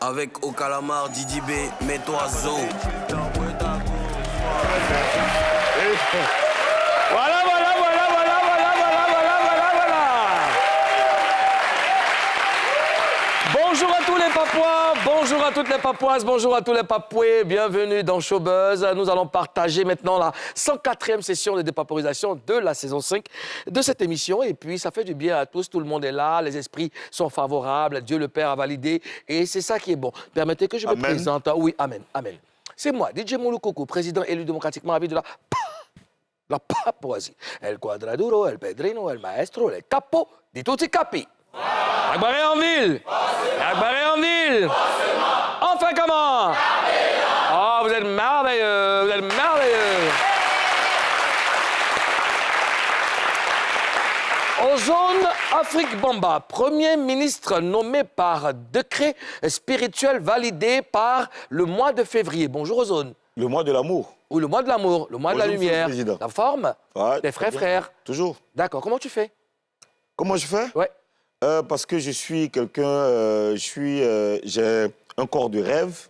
Avec au calamar, Didi B, mets-toi zo. Voilà. Bonjour à tous les Papouas, bonjour à toutes les Papouases, bonjour à tous les Papouais. Bienvenue dans Showbuzz. Nous allons partager maintenant la 104e session de dépaporisation de la saison 5 de cette émission. Et puis, ça fait du bien à tous. Tout le monde est là, les esprits sont favorables. Dieu le Père a validé. Et c'est ça qui est bon. Permettez que je me présente. Oui, amen. C'est moi, DJ Mouloukoukou, président élu démocratiquement à vie de la Papouasie. El Quadraduro, el Pedrino, el Maestro, el Capo di tutti capi. Akbaré en ville. Enfin comment? Oh, vous êtes merveilleux. Ozone Afrique Bamba, Premier ministre nommé par décret spirituel validé par le mois de février. Bonjour Ozone. Le mois de l'amour. Ou le mois de l'amour, le mois de la lumière. La forme, ouais, des frères. Toujours. D'accord, comment tu fais? Comment je fais? Ouais. Parce que je suis quelqu'un, j'ai un corps de rêve,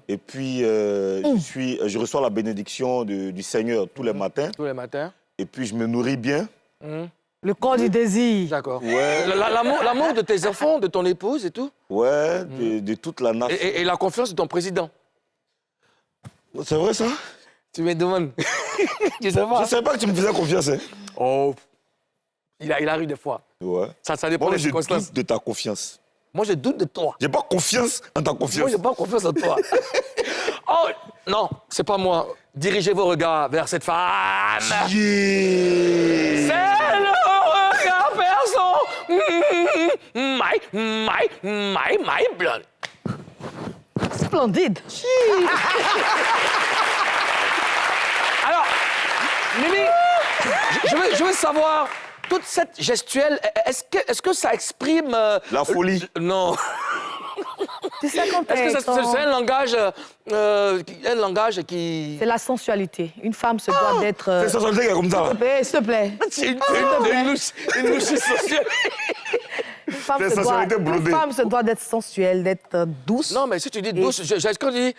et puis je reçois la bénédiction du Seigneur tous les matins. Tous les matins. Et puis je me nourris bien. Le corps du désir. D'accord. Ouais. L'amour de tes enfants, de ton épouse et tout? Ouais, de toute la nation. Et la confiance de ton président? C'est vrai ça? Tu me demandes. Tu sais pas? Je ne savais pas que tu me faisais confiance. Hein. Oh, il arrive des fois. Ouais. Ça dépend des circonstances. Je doute de ta confiance. Moi, je doute de toi. J'ai pas confiance en ta confiance. Moi, j'ai pas confiance en toi. Oh, non, c'est pas moi. Dirigez vos regards vers cette femme. Yeah. C'est le regard perçant. My blood. Splendide. Alors, Mimi, je veux savoir, toute cette gestuelle, est-ce que ça exprime... La folie. Non. Tu sais quand Est-ce que c'est un langage qui... C'est la sensualité. Une femme se doit d'être... C'est la sensualité qui est comme ça, là. S'il te plaît. C'est une louche sensuelle. Une femme brodée. se doit d'être sensuelle, d'être douce. Non, mais si tu dis douce, quand tu dis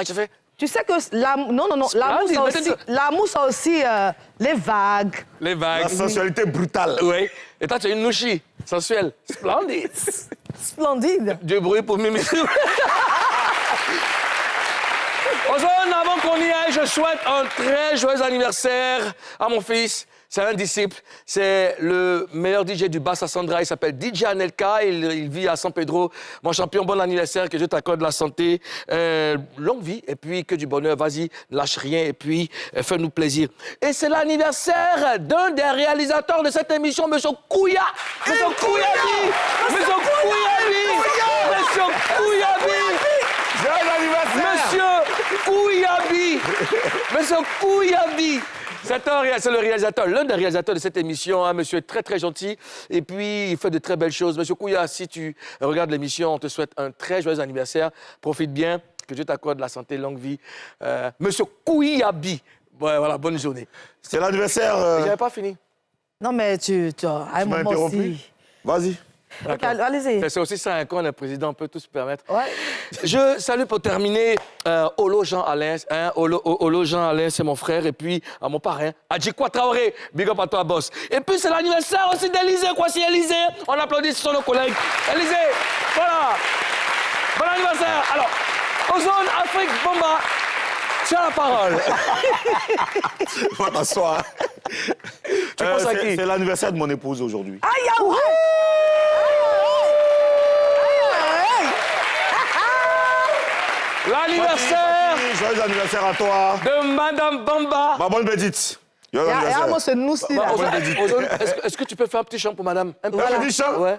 je fais... Tu sais que l'amour... Non. L'amour, ça aussi les vagues. Les vagues. La sensualité brutale. Oui. Et toi, tu es une louchie sensuelle. Splendide. Splendide. Du bruit pour Mimi. Ozone, avant qu'on y aille, je souhaite un très joyeux anniversaire à mon fils. C'est un disciple. C'est le meilleur DJ du Bassa Sandra. Il s'appelle DJ Anelka. Il vit à San Pedro. Mon champion, bon anniversaire. Que Dieu t'accorde la santé, longue vie et puis que du bonheur. Vas-y, lâche rien et puis fais-nous plaisir. Et c'est l'anniversaire d'un des réalisateurs de cette émission, M. Kouya. M. Kouyabi. Joyeux anniversaire. Monsieur Kouyabi. C'est le réalisateur, l'un des réalisateurs de cette émission, un monsieur très, très gentil. Et puis, il fait de très belles choses. Monsieur Kouya, si tu regardes l'émission, on te souhaite un très joyeux anniversaire. Profite bien, que Dieu t'accorde la santé, longue vie. Monsieur Kouyabi. Ouais, voilà, bonne journée. C'est l'anniversaire... J'avais pas fini. Non, mais tu à un moment aussi... Vas-y. Okay, allez-y. C'est aussi ça, quand le président peut tout se permettre. Ouais. Je salue pour terminer Olo Jean-Alain. Olo Jean-Alain, c'est mon frère. Et puis, à mon parrain, Adjikwa Traoré. Big up à toi, boss. Et puis, c'est l'anniversaire aussi d'Élysée. Quoi, Élysée? On applaudit sur nos collègues. Élysée, voilà. Bon anniversaire. Alors, Ozone Afrique Bamba, tu as la parole. Va t'asseoir. Tu penses à qui? C'est l'anniversaire de mon épouse aujourd'hui. Aïe, ah ouais. L'anniversaire Joyeux anniversaire à toi. de Madame Bamba. Ma bonne petite. Joyeux Et à anniversaire. moi, c'est nous, là. Ozone, est-ce que tu peux faire un petit chant pour madame? Un petit chant? Ouais.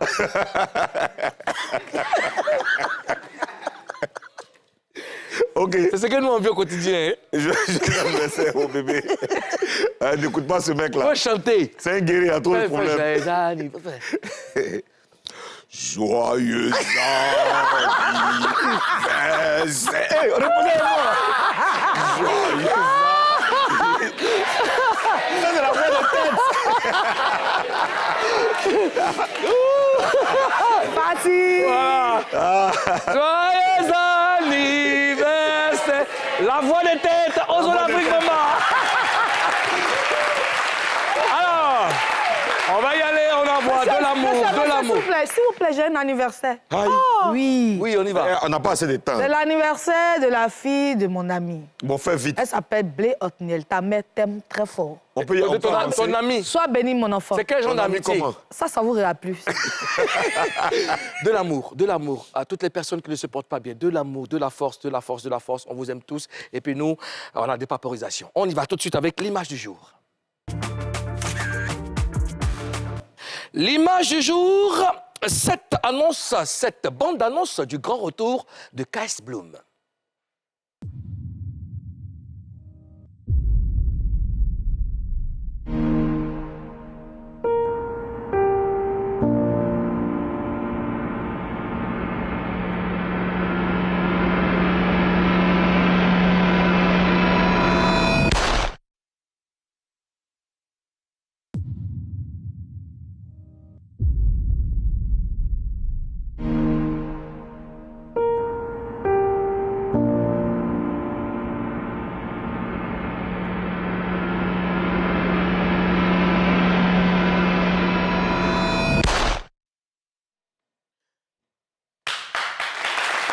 OK. C'est ce que nous on vit au quotidien. Hein? Joyeux anniversaire, mon bébé. N'écoute pas ce mec-là. Faut chanter. C'est un guerrier à trop de problèmes. Joyeux anniversaire. Joyeux anniversaire. Hey, répondez-moi. Joyeux anniversaire. Ça, c'est la voix de tête. Parti. Voilà. Joyeux La voix des têtes, Ozone Afrique Maman. Alors, on va y aller, on envoie de l'amour, de l'amour. S'il vous plaît, j'ai un anniversaire. Aïe. Oui. Oui, on y va. On n'a pas assez de temps. C'est l'anniversaire de la fille de mon amie. Bon, fais vite. Elle s'appelle Blé Otniel. Ta mère t'aime très fort. On peut De ton ami. Sois béni, mon enfant. C'est quel genre Ton ami d'amitié? comment? Ça vous rira plus. De l'amour à toutes les personnes qui ne se portent pas bien. De l'amour, de la force, de la force, de la force. On vous aime tous. Et puis nous, on a des paporisations. On y va tout de suite avec l'image du jour. L'image du jour, cette bande-annonce du grand retour de KS Bloom.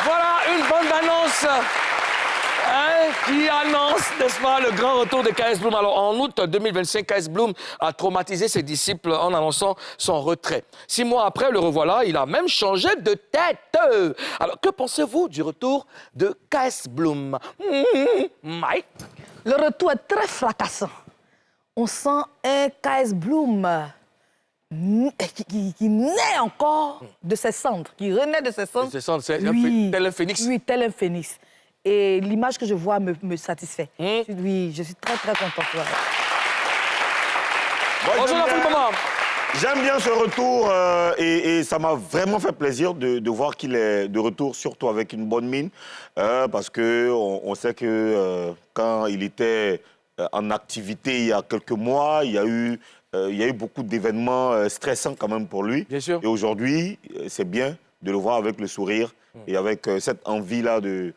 Voilà une bande-annonce qui annonce, n'est-ce pas, le grand retour de KS Bloom. Alors, en août 2025, KS Bloom a traumatisé ses disciples en annonçant son retrait. 6 mois après, le revoilà, il a même changé de tête. Alors, que pensez-vous du retour de KS Bloom? Mike? Le retour est très fracassant. On sent un KS Bloom qui naît encore de ses cendres, qui renaît de ses cendres. C'est Oui. tel un phénix. Oui, tel un phénix. Et l'image que je vois me satisfait. Oui, je suis très, très contente. Voilà. Moi, Ozone Afrique Maman. j'aime bien ce retour et ça m'a vraiment fait plaisir de voir qu'il est de retour, surtout avec une bonne mine, parce qu'on sait que quand il était en activité il y a quelques mois, il y a eu beaucoup d'événements stressants quand même pour lui. Bien sûr. Et aujourd'hui, c'est bien de le voir avec le sourire et avec cette envie-là de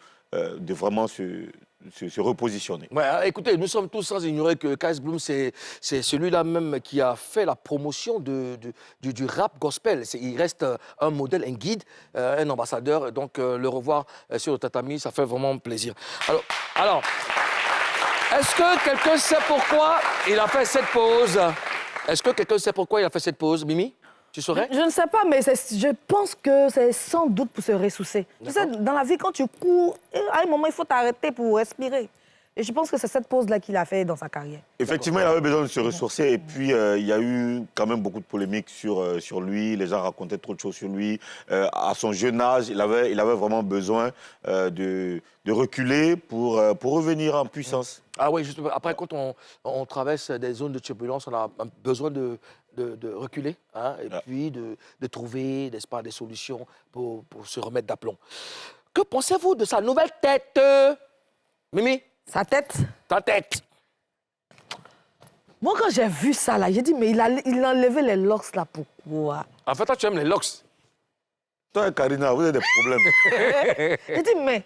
vraiment se repositionner. Ouais, écoutez, nous sommes tous sans ignorer que KS Bloom, c'est celui-là même qui a fait la promotion du rap gospel. Il reste un modèle, un guide, un ambassadeur. Donc, le revoir sur le tatami, ça fait vraiment plaisir. Alors, est-ce que quelqu'un sait pourquoi il a fait cette pause? Est-ce que quelqu'un sait pourquoi il a fait cette pause, Mimi? Tu saurais? Je ne sais pas, mais je pense que c'est sans doute pour se ressourcer. Tu sais, dans la vie, quand tu cours, à un moment, il faut t'arrêter pour respirer. Et je pense que c'est cette pause-là qu'il a fait dans sa carrière. Effectivement, il avait besoin de se ressourcer. Et puis, il y a eu quand même beaucoup de polémiques sur lui. Les gens racontaient trop de choses sur lui. À son jeune âge, il avait vraiment besoin de reculer pour revenir en puissance. Ah oui, justement. Après, quand on traverse des zones de turbulence, on a besoin de reculer, hein, et puis de trouver, n'est-ce pas, des solutions pour se remettre d'aplomb. Que pensez-vous de sa nouvelle tête, Mimi? Sa tête? Ta tête. Moi, quand j'ai vu ça, là, j'ai dit, mais il a enlevé les locks, là, pourquoi? En fait, toi, tu aimes les locks. Toi et Karina, vous avez des problèmes. J'ai dit, mais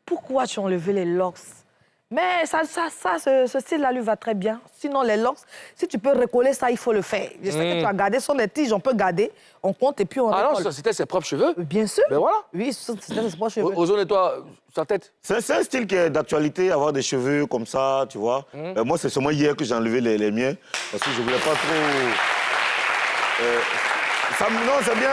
pourquoi tu as enlevé les locks? Mais ce style-là lui va très bien. Sinon, les locks, si tu peux recoller ça, il faut le faire. Je sais que tu as gardé, sur les tiges, on peut garder, on compte et puis on Ah recolle. non, c'était ses propres cheveux. Bien sûr. Ben voilà. Oui, c'était ses propres cheveux. Ozone et toi, sa tête. C'est un style qui est d'actualité, avoir des cheveux comme ça, tu vois. Moi, c'est seulement hier que j'ai enlevé les miens, parce que je voulais pas trop... non, c'est bien.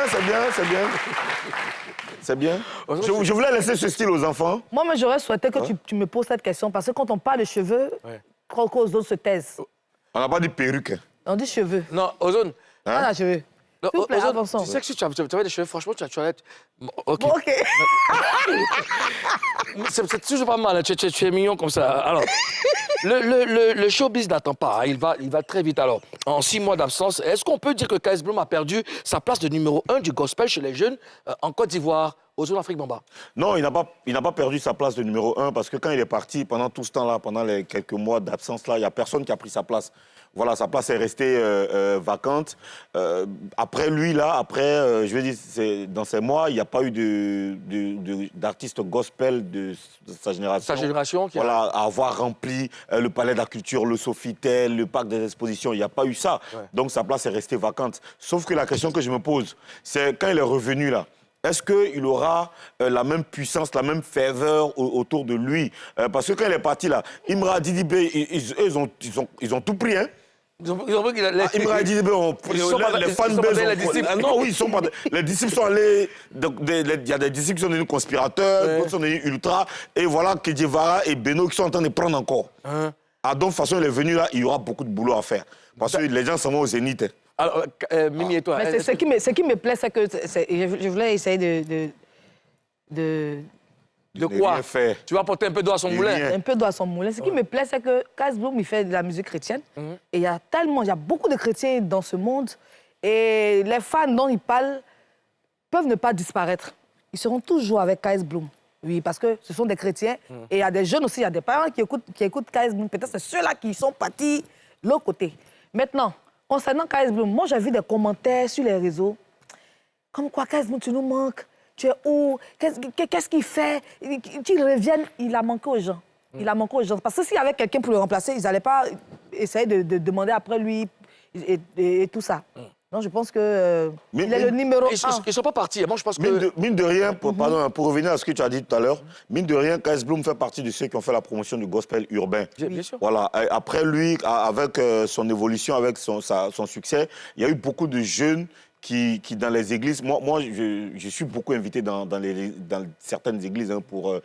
C'est bien. Je voulais laisser ce style aux enfants. Moi, mais j'aurais souhaité que tu me poses cette question, parce que quand on parle de cheveux, trop cause d'autres se taisent. On n'a pas dit perruque. On dit cheveux. Non, Ozone. Ah, là, cheveux. Non, S'il vous plaît, Ozone, avançons. tu sais que si tu avais des cheveux, franchement, tu as être... OK. Bon, OK. C'est toujours pas mal, tu es mignon comme ça. Alors, le showbiz n'attend pas, hein. Il va très vite. Alors, en 6 mois d'absence, est-ce qu'on peut dire que KS Bloom a perdu sa place de numéro 1 du gospel chez les jeunes en Côte d'Ivoire? au Zone Afrique Bamba. Non, il n'a pas perdu sa place de numéro 1 parce que quand il est parti, pendant tout ce temps-là, pendant les quelques mois d'absence, là, il n'y a personne qui a pris sa place. Voilà, sa place est restée vacante. Après lui, là, je veux dire, dans ces mois, il n'y a pas eu d'artiste gospel de sa génération. Sa génération qui voilà, à avoir rempli le Palais de la Culture, le Sofitel, le Parc des Expositions. Il n'y a pas eu ça. Ouais. Donc sa place est restée vacante. Sauf que la question que je me pose, c'est quand il est revenu là, est-ce qu'il aura la même puissance, la même ferveur autour de lui? Parce que quand il est parti là, Imra Didibé, ils ont tout pris, hein? Imra Didibé, les fanbases... Non, oui, ils sont pas... Les disciples sont allés... Il y a des disciples qui sont devenus conspirateurs, d'autres sont devenus ultra, et voilà que Dievara et Beno qui sont en train de prendre encore. Ah, donc, de toute façon, il est venu là, il y aura beaucoup de boulot à faire. Parce que les gens s'en vont au Zénith. Alors, Mimi et toi... Mais ce qui me plaît, c'est que je voulais essayer de quoi? Tu vas porter un peu d'eau à son moulin. Un peu d'eau à son moulin. Ce qui me plaît, c'est que Kaz Bloom, il fait de la musique chrétienne. Et il y a beaucoup de chrétiens dans ce monde. Et les fans dont il parle peuvent ne pas disparaître. Ils seront toujours avec Kaz Bloom. Oui, parce que ce sont des chrétiens. Et il y a des jeunes aussi, il y a des parents qui écoutent Kaz Bloom. Peut-être c'est ceux-là qui sont partis de l'autre côté. Maintenant, concernant Kaz Bloom, moi j'ai vu des commentaires sur les réseaux. Comme quoi, Kaz Bloom, tu nous manques. Tu es où? Qu'est-ce qu'il fait? Qu'il revienne, il a manqué aux gens. Il a manqué aux gens. Parce que s'il y avait quelqu'un pour le remplacer, ils n'allaient pas essayer de demander après lui et tout ça. Non, je pense que il est le numéro 1. Ils ne sont pas partis. Moi, je pense que... Mine de rien, pour revenir à ce que tu as dit tout à l'heure, mine de rien, Kaz Bloom fait partie de ceux qui ont fait la promotion du gospel urbain. Bien sûr. Voilà. Après lui, avec son évolution, avec son succès, il y a eu beaucoup de jeunes qui dans les églises... Moi je suis beaucoup invité dans certaines églises pour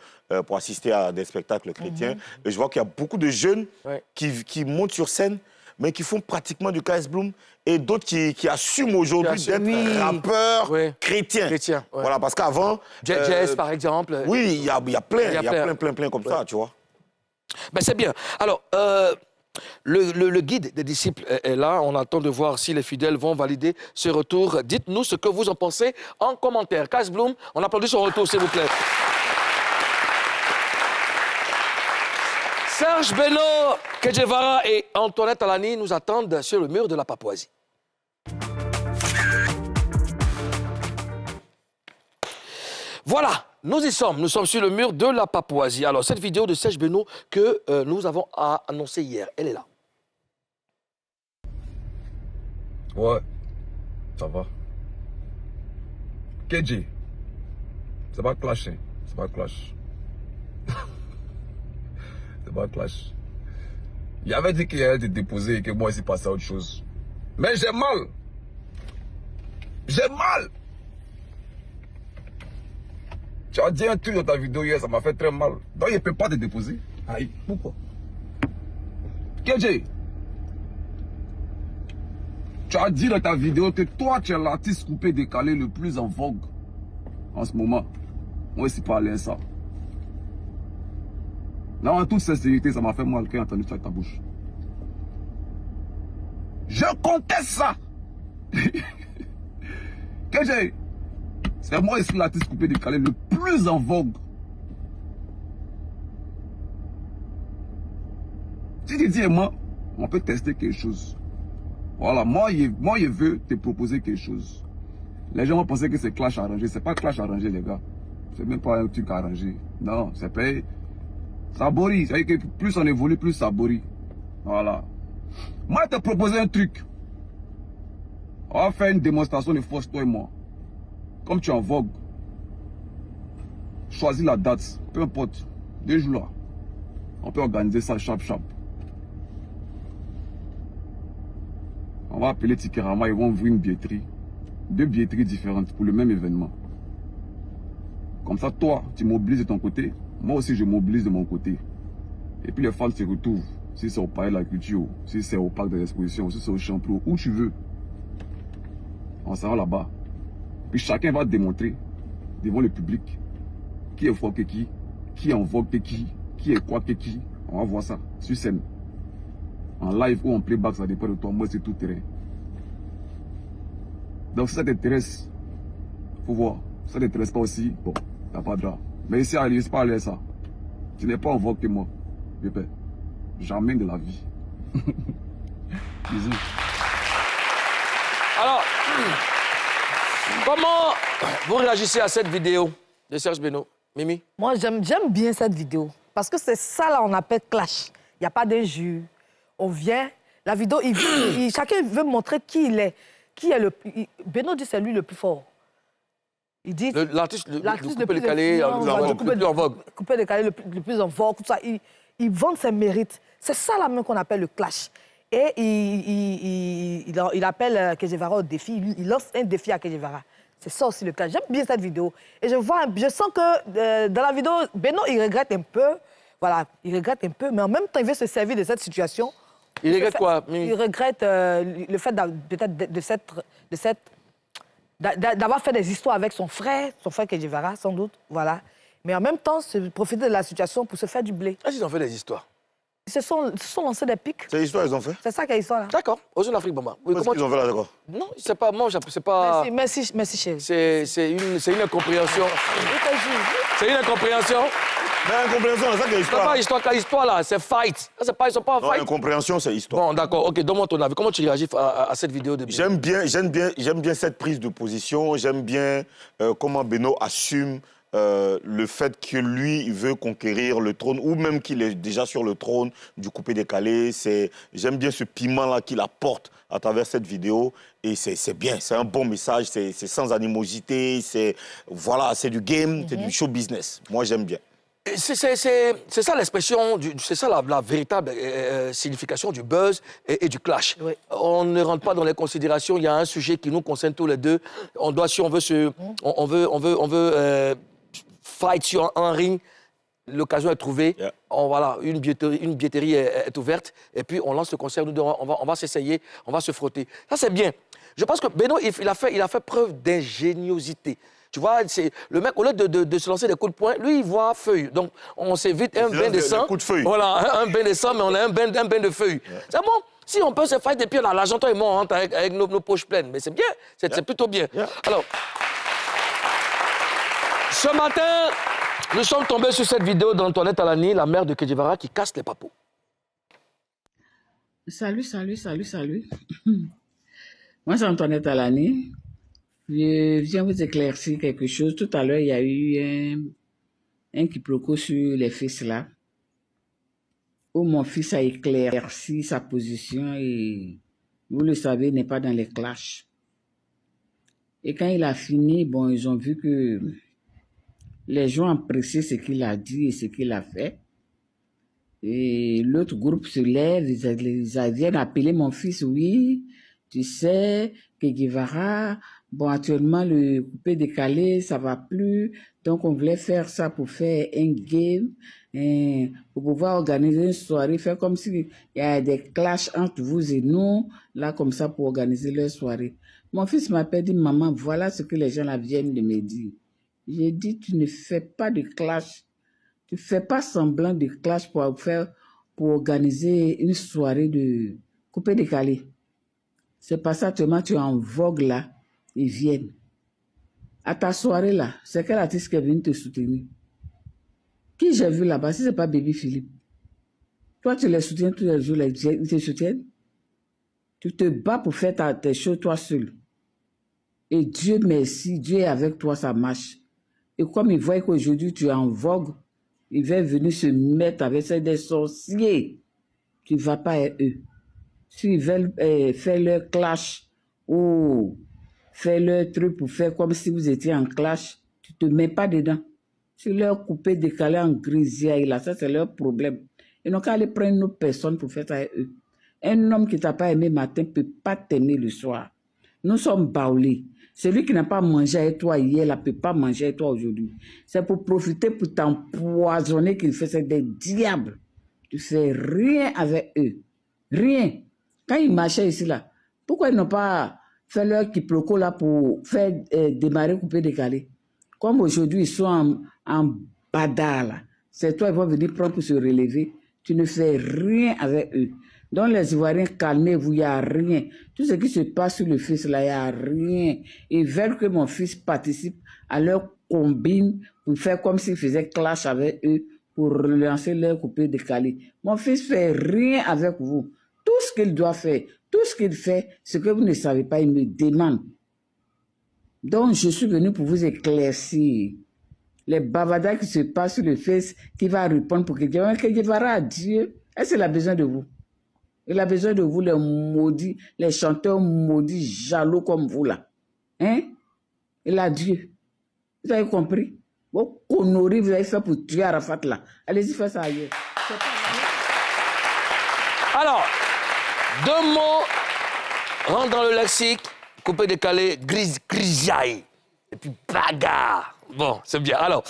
assister à des spectacles chrétiens. Et je vois qu'il y a beaucoup de jeunes qui montent sur scène, mais qui font pratiquement du Kaz Bloom, et d'autres qui assument aujourd'hui d'être rappeurs chrétiens. Voilà, parce qu'avant... Jazz, par exemple. Oui, il y a plein comme ça, tu vois. Ben, c'est bien. Alors, le guide des disciples est là. On attend de voir si les fidèles vont valider ce retour. Dites-nous ce que vous en pensez en commentaire. Kaz Bloom, on applaudit son retour, s'il vous plaît. Serge Beno, Kedjevara et Antoinette Alani nous attendent sur le mur de la Papouasie. Voilà, nous y sommes. Nous sommes sur le mur de la Papouasie. Alors, cette vidéo de Serge Beno que nous avons annoncée hier, elle est là. Ouais, ça va. KJ, c'est pas clash, hein. C'est pas clash. C'est pas clash. Il avait dit qu'il allait te déposer et que moi, il s'est passé à autre chose. Mais j'ai mal. J'ai mal. Tu as dit un truc dans ta vidéo hier, ça m'a fait très mal. Donc, il ne peut pas te déposer. Aïe, pourquoi? KJ, tu as dit dans ta vidéo que toi, tu es l'artiste coupé décalé le plus en vogue en ce moment. Moi, c'est pas allé ça. Non, en toute sincérité, ça m'a fait mal quand j'ai entendu ça de ta bouche. Je conteste ça. KJ, c'est moi ici l'artiste coupé décalé le plus en vogue. Si tu dis moi, on peut tester quelque chose. Voilà, moi, je veux te proposer quelque chose. Les gens vont penser que c'est clash arrangé. C'est pas clash arrangé, les gars. C'est même pas un truc arrangé. Non, c'est pas... Ça borie. C'est-à-dire que plus on évolue, plus ça borie. Voilà. Moi, je te propose un truc. On va faire une démonstration de force, toi et moi. Comme tu es en vogue. Choisis la date. Peu importe. 2 jours là. On peut organiser ça chap. On va appeler Tikerama, ils vont ouvrir une billetterie. 2 billetteries différentes pour le même événement. Comme ça, toi, tu mobilises de ton côté. Moi aussi, je mobilise de mon côté. Et puis les fans se retrouvent. Si c'est au Palais de la Culture, si c'est au Parc de l'Exposition, si c'est au Champlon, où tu veux. On sera là-bas. Puis chacun va démontrer devant le public qui est fort que qui est en vogue que qui est quoi que qui. On va voir ça sur scène. En live ou en playback, ça dépend de toi. Moi, c'est tout terrain. Donc si ça t'intéresse, faut voir. Ça ne t'intéresse pas aussi, bon, t'as pas de drap. Mais ici, à c'est pas aller ça. Tu n'es pas en vogue que moi, bébé. Jamais de la vie. Bisous. Alors, comment vous réagissez à cette vidéo de Serge Beno? Mimi? Moi, j'aime bien cette vidéo. Parce que c'est ça, là, on appelle clash. Il n'y a pas d'injure. On vient, la vidéo, chacun veut montrer qui il est. Qui est Beno dit c'est lui le plus fort. Il dit... L'artiste le plus décalé, le plus en vogue. Coupé décalé, le plus en vogue, tout ça. Il vend ses mérites. C'est ça, là, même qu'on appelle le clash. Et il appelle Kejevara au défi. Il lance un défi à Kejevara. C'est ça aussi le clash. J'aime bien cette vidéo. Et je sens que dans la vidéo, Beno, il regrette un peu. Voilà, il regrette un peu, mais en même temps, il veut se servir de cette situation. Il regrette quoi, Mimi? Il regrette le fait peut-être d'avoir fait des histoires avec son frère Kejevara, sans doute. Voilà. Mais en même temps, profiter de la situation pour se faire du blé. Est-ce qu'ils ont fait des histoires? Ils se sont lancés des pics. C'est l'histoire qu'ils ont fait? C'est ça qui est l'histoire, là. D'accord, aux Jeux d'Afrique, Bamba. Oui, Qu'est-ce qu'ils ont fait là, d'accord? Non, c'est pas... Moi, c'est pas... Merci, chérie. C'est une incompréhension. C'est une incompréhension. Mais incompréhension, c'est ça qui est C'est histoire. pas histoire, histoire là, c'est fight. Ça, c'est pas, ils sont pas en Non, fight. incompréhension, c'est histoire. Bon, d'accord, ok, donne-moi ton avis. Comment tu réagis à cette vidéo de Beno? J'aime bien cette prise de position. J'aime bien comment Beno assume le fait que lui, il veut conquérir le trône, ou même qu'il est déjà sur le trône du coupé-décalé. J'aime bien ce piment-là qu'il apporte à travers cette vidéo. Et c'est bien, c'est un bon message, c'est sans animosité, voilà, c'est du game, c'est du show business. Moi, j'aime bien. C'est ça l'expression, c'est ça la véritable signification du buzz et du clash. Oui. On ne rentre pas dans les considérations. Il y a un sujet qui nous concerne tous les deux. On doit, si on veut fight sur un ring, l'occasion est trouvée. Yeah. Voilà, une billetterie est ouverte. Et puis on lance le concert. Nous, on va s'essayer, on va se frotter. Ça c'est bien. Je pense que Beno, il a fait preuve d'ingéniosité. Tu vois, le mec, au lieu de se lancer des coups de poing, lui, il voit feuille. Donc, on s'évite un bain de sang. Coup de feuille. Voilà, un bain de sang, mais on a un bain de feuille. Yeah. C'est bon. Si on peut se faire des pieds dans l'argenton et moi, avec nos poches pleines. Mais c'est bien, c'est plutôt bien. Yeah. Alors, ce matin, nous sommes tombés sur cette vidéo d'Antoinette Alani, la mère de Kejevara, qui casse les papos. Salut. Moi, c'est Antoinette Alani. Je viens vous éclaircir quelque chose. Tout à l'heure, il y a eu un quiproquo sur les fils là, où mon fils a éclairci sa position et, vous le savez, n'est pas dans les clashs. Et quand il a fini, bon, ils ont vu que les gens appréciaient ce qu'il a dit et ce qu'il a fait. Et l'autre groupe se lève, ils viennent appeler mon fils, oui, tu sais, Kejevara, bon, actuellement, le coupé décalé, ça va plus. Donc, on voulait faire ça pour faire un game, pour pouvoir organiser une soirée, faire comme s'il y a des clashs entre vous et nous, là, comme ça, pour organiser leur soirée. Mon fils m'appelle, dit, maman, voilà ce que les gens là viennent de me dire. J'ai dit, tu ne fais pas de clash. Tu ne fais pas semblant de clash pour organiser une soirée de coupé décalé. C'est pas ça, actuellement, tu es en vogue là. Ils viennent. À ta soirée là, c'est quel artiste qui est venu te soutenir? Qui j'ai vu là-bas? Si ce n'est pas Baby Philippe. Toi, tu les soutiens tous les jours, ils te soutiennent. Tu te bats pour faire tes choses toi seul. Et Dieu merci, Dieu est avec toi, ça marche. Et comme ils voient qu'aujourd'hui tu es en vogue, ils vont venir se mettre avec des sorciers. Tu ne vas pas à eux. S'ils veulent faire leur clash ou faire leur truc pour faire comme si vous étiez en clash, tu ne te mets pas dedans. Si leur coupé décalé en grisaille, là, ça c'est leur problème. Ils n'ont qu'à aller prendre une autre personne pour faire ça à eux. Un homme qui ne t'a pas aimé matin ne peut pas t'aimer le soir. Nous sommes baoulés. Celui qui n'a pas mangé avec toi hier ne peut pas manger avec toi aujourd'hui. C'est pour profiter, pour t'empoisonner qu'il fait. C'est des diables. Tu ne fais rien avec eux. Rien. Quand ils marchaient ici, là, pourquoi ils n'ont pas fait leur quiproquo là pour faire démarrer, couper, décaler? Comme aujourd'hui, ils sont en badar là. C'est toi, ils vont venir prendre pour se relever. tu ne fais rien avec eux. Donc les Ivoiriens, calmez-vous, il n'y a rien. Tout ce qui se passe sur le fils, là, il n'y a rien. Ils veulent que mon fils participe à leur combine pour faire comme s'il faisait clash avec eux pour relancer leur coupé décalé. Mon fils fait rien avec vous. Tout ce qu'il doit faire, tout ce qu'il fait, ce que vous ne savez pas, il me demande. Donc, je suis venu pour vous éclaircir. Les bavardages qui se passent sur le face, qui va répondre pour que Dieu à Dieu. Est-ce qu'il a besoin de vous? Il a besoin de vous, les maudits, les chanteurs maudits, jaloux comme vous, là. Hein? Il a Dieu. Vous avez compris? Vos conneries, vous avez fait pour tuer Arafat, là. Allez-y, faites ça ailleurs. Alors, 2 mots rentrent dans le lexique, coupé, décalé, grisaille. Et puis bagarre. Bon, c'est bien. Alors,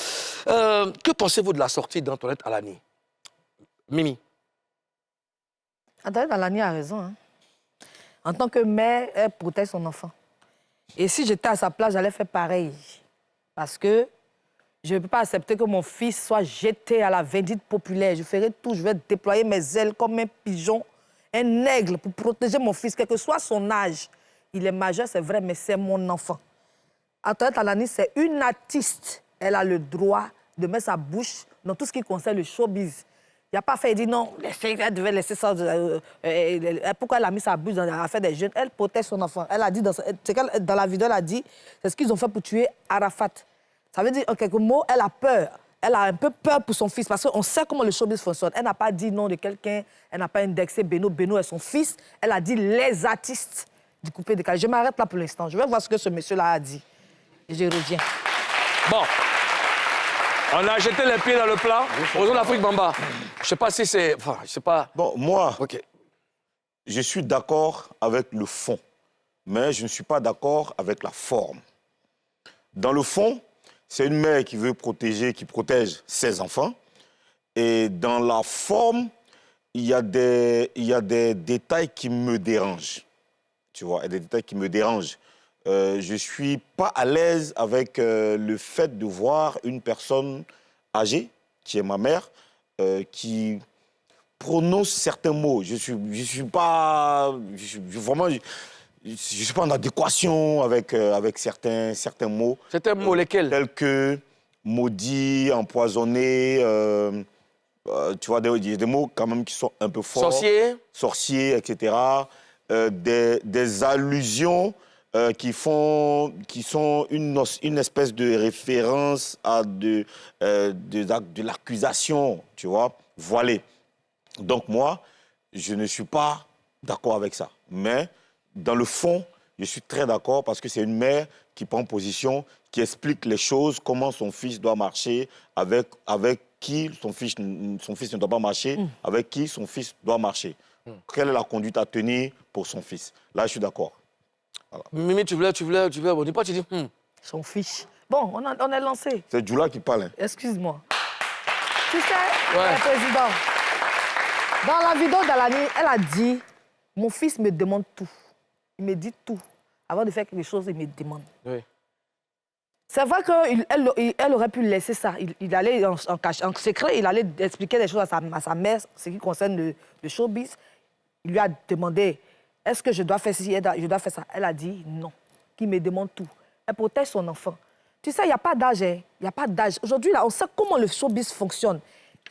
que pensez-vous de la sortie d'Antoinette Alani? Mimi? Antoinette Alani a raison. Hein. En tant que mère, elle protège son enfant. Et si j'étais à sa place, j'allais faire pareil. Parce que je ne peux pas accepter que mon fils soit jeté à la vindicte populaire. Je ferai tout, je vais déployer mes ailes comme un pigeon, un aigle pour protéger mon fils, quel que soit son âge. Il est majeur, c'est vrai, mais c'est mon enfant. Antoinette Alani, c'est une artiste. Elle a le droit de mettre sa bouche dans tout ce qui concerne le showbiz. Il n'y a pas fait, il dit non, elle devait laisser ça. Pourquoi elle a mis sa bouche dans l'affaire des jeunes? Elle protège son enfant. Elle a dit, dans la vidéo, elle a dit, c'est ce qu'ils ont fait pour tuer Arafat. Ça veut dire, en quelques mots, elle a peur. Elle a un peu peur pour son fils parce qu'on sait comment le showbiz fonctionne. Elle n'a pas dit non de quelqu'un, elle n'a pas indexé Beno. Beno est son fils. Elle a dit les artistes du coupé décalé. Je m'arrête là pour l'instant. Je vais voir ce que ce monsieur-là a dit. Et je reviens. Bon. On a jeté les pieds dans le plat. Aux d'Afrique, Bamba. Je ne sais pas si c'est... Enfin, je sais pas... Bon, moi, OK. je suis d'accord avec le fond, mais je ne suis pas d'accord avec la forme. Dans le fond, c'est une mère qui veut protéger, qui protège ses enfants. Et dans la forme, il y a des détails qui me dérangent. Tu vois, il y a des détails qui me dérangent. Je ne suis pas à l'aise avec le fait de voir une personne âgée, qui est ma mère, qui prononce certains mots. Je suis pas... vraiment... Je ne suis pas en adéquation avec certains mots. Certains mots, lesquels? Tels que maudit, empoisonné, tu vois, des mots quand même qui sont un peu forts. Sorcier? Sorcier, etc. Des allusions qui sont une espèce de référence à de l'accusation, tu vois, voilée. Donc moi, je ne suis pas d'accord avec ça. Mais dans le fond, je suis très d'accord parce que c'est une mère qui prend position, qui explique les choses, comment son fils doit marcher, avec qui son fils ne doit pas marcher, avec qui son fils doit marcher. Quelle est la conduite à tenir pour son fils? Là, je suis d'accord. Voilà. Mimi, tu voulais abonner pas, tu dis... Son fils. Bon, on est lancé. C'est Djoula qui parle. Hein. Excuse-moi. Tu sais, le président, dans la vidéo d'Alani, elle a dit, mon fils me demande tout. Il me dit tout. Avant de faire quelque chose, il me demande. Oui. C'est vrai qu'elle aurait pu laisser ça. Il allait en secret, il allait expliquer des choses à sa mère, ce qui concerne le showbiz. Il lui a demandé, est-ce que je dois faire ci, je dois faire ça? Elle a dit non, qu'il me demande tout. Elle protège son enfant. Tu sais, il n'y a pas d'âge. Il n'y a pas d'âge. Aujourd'hui, là, on sait comment le showbiz fonctionne.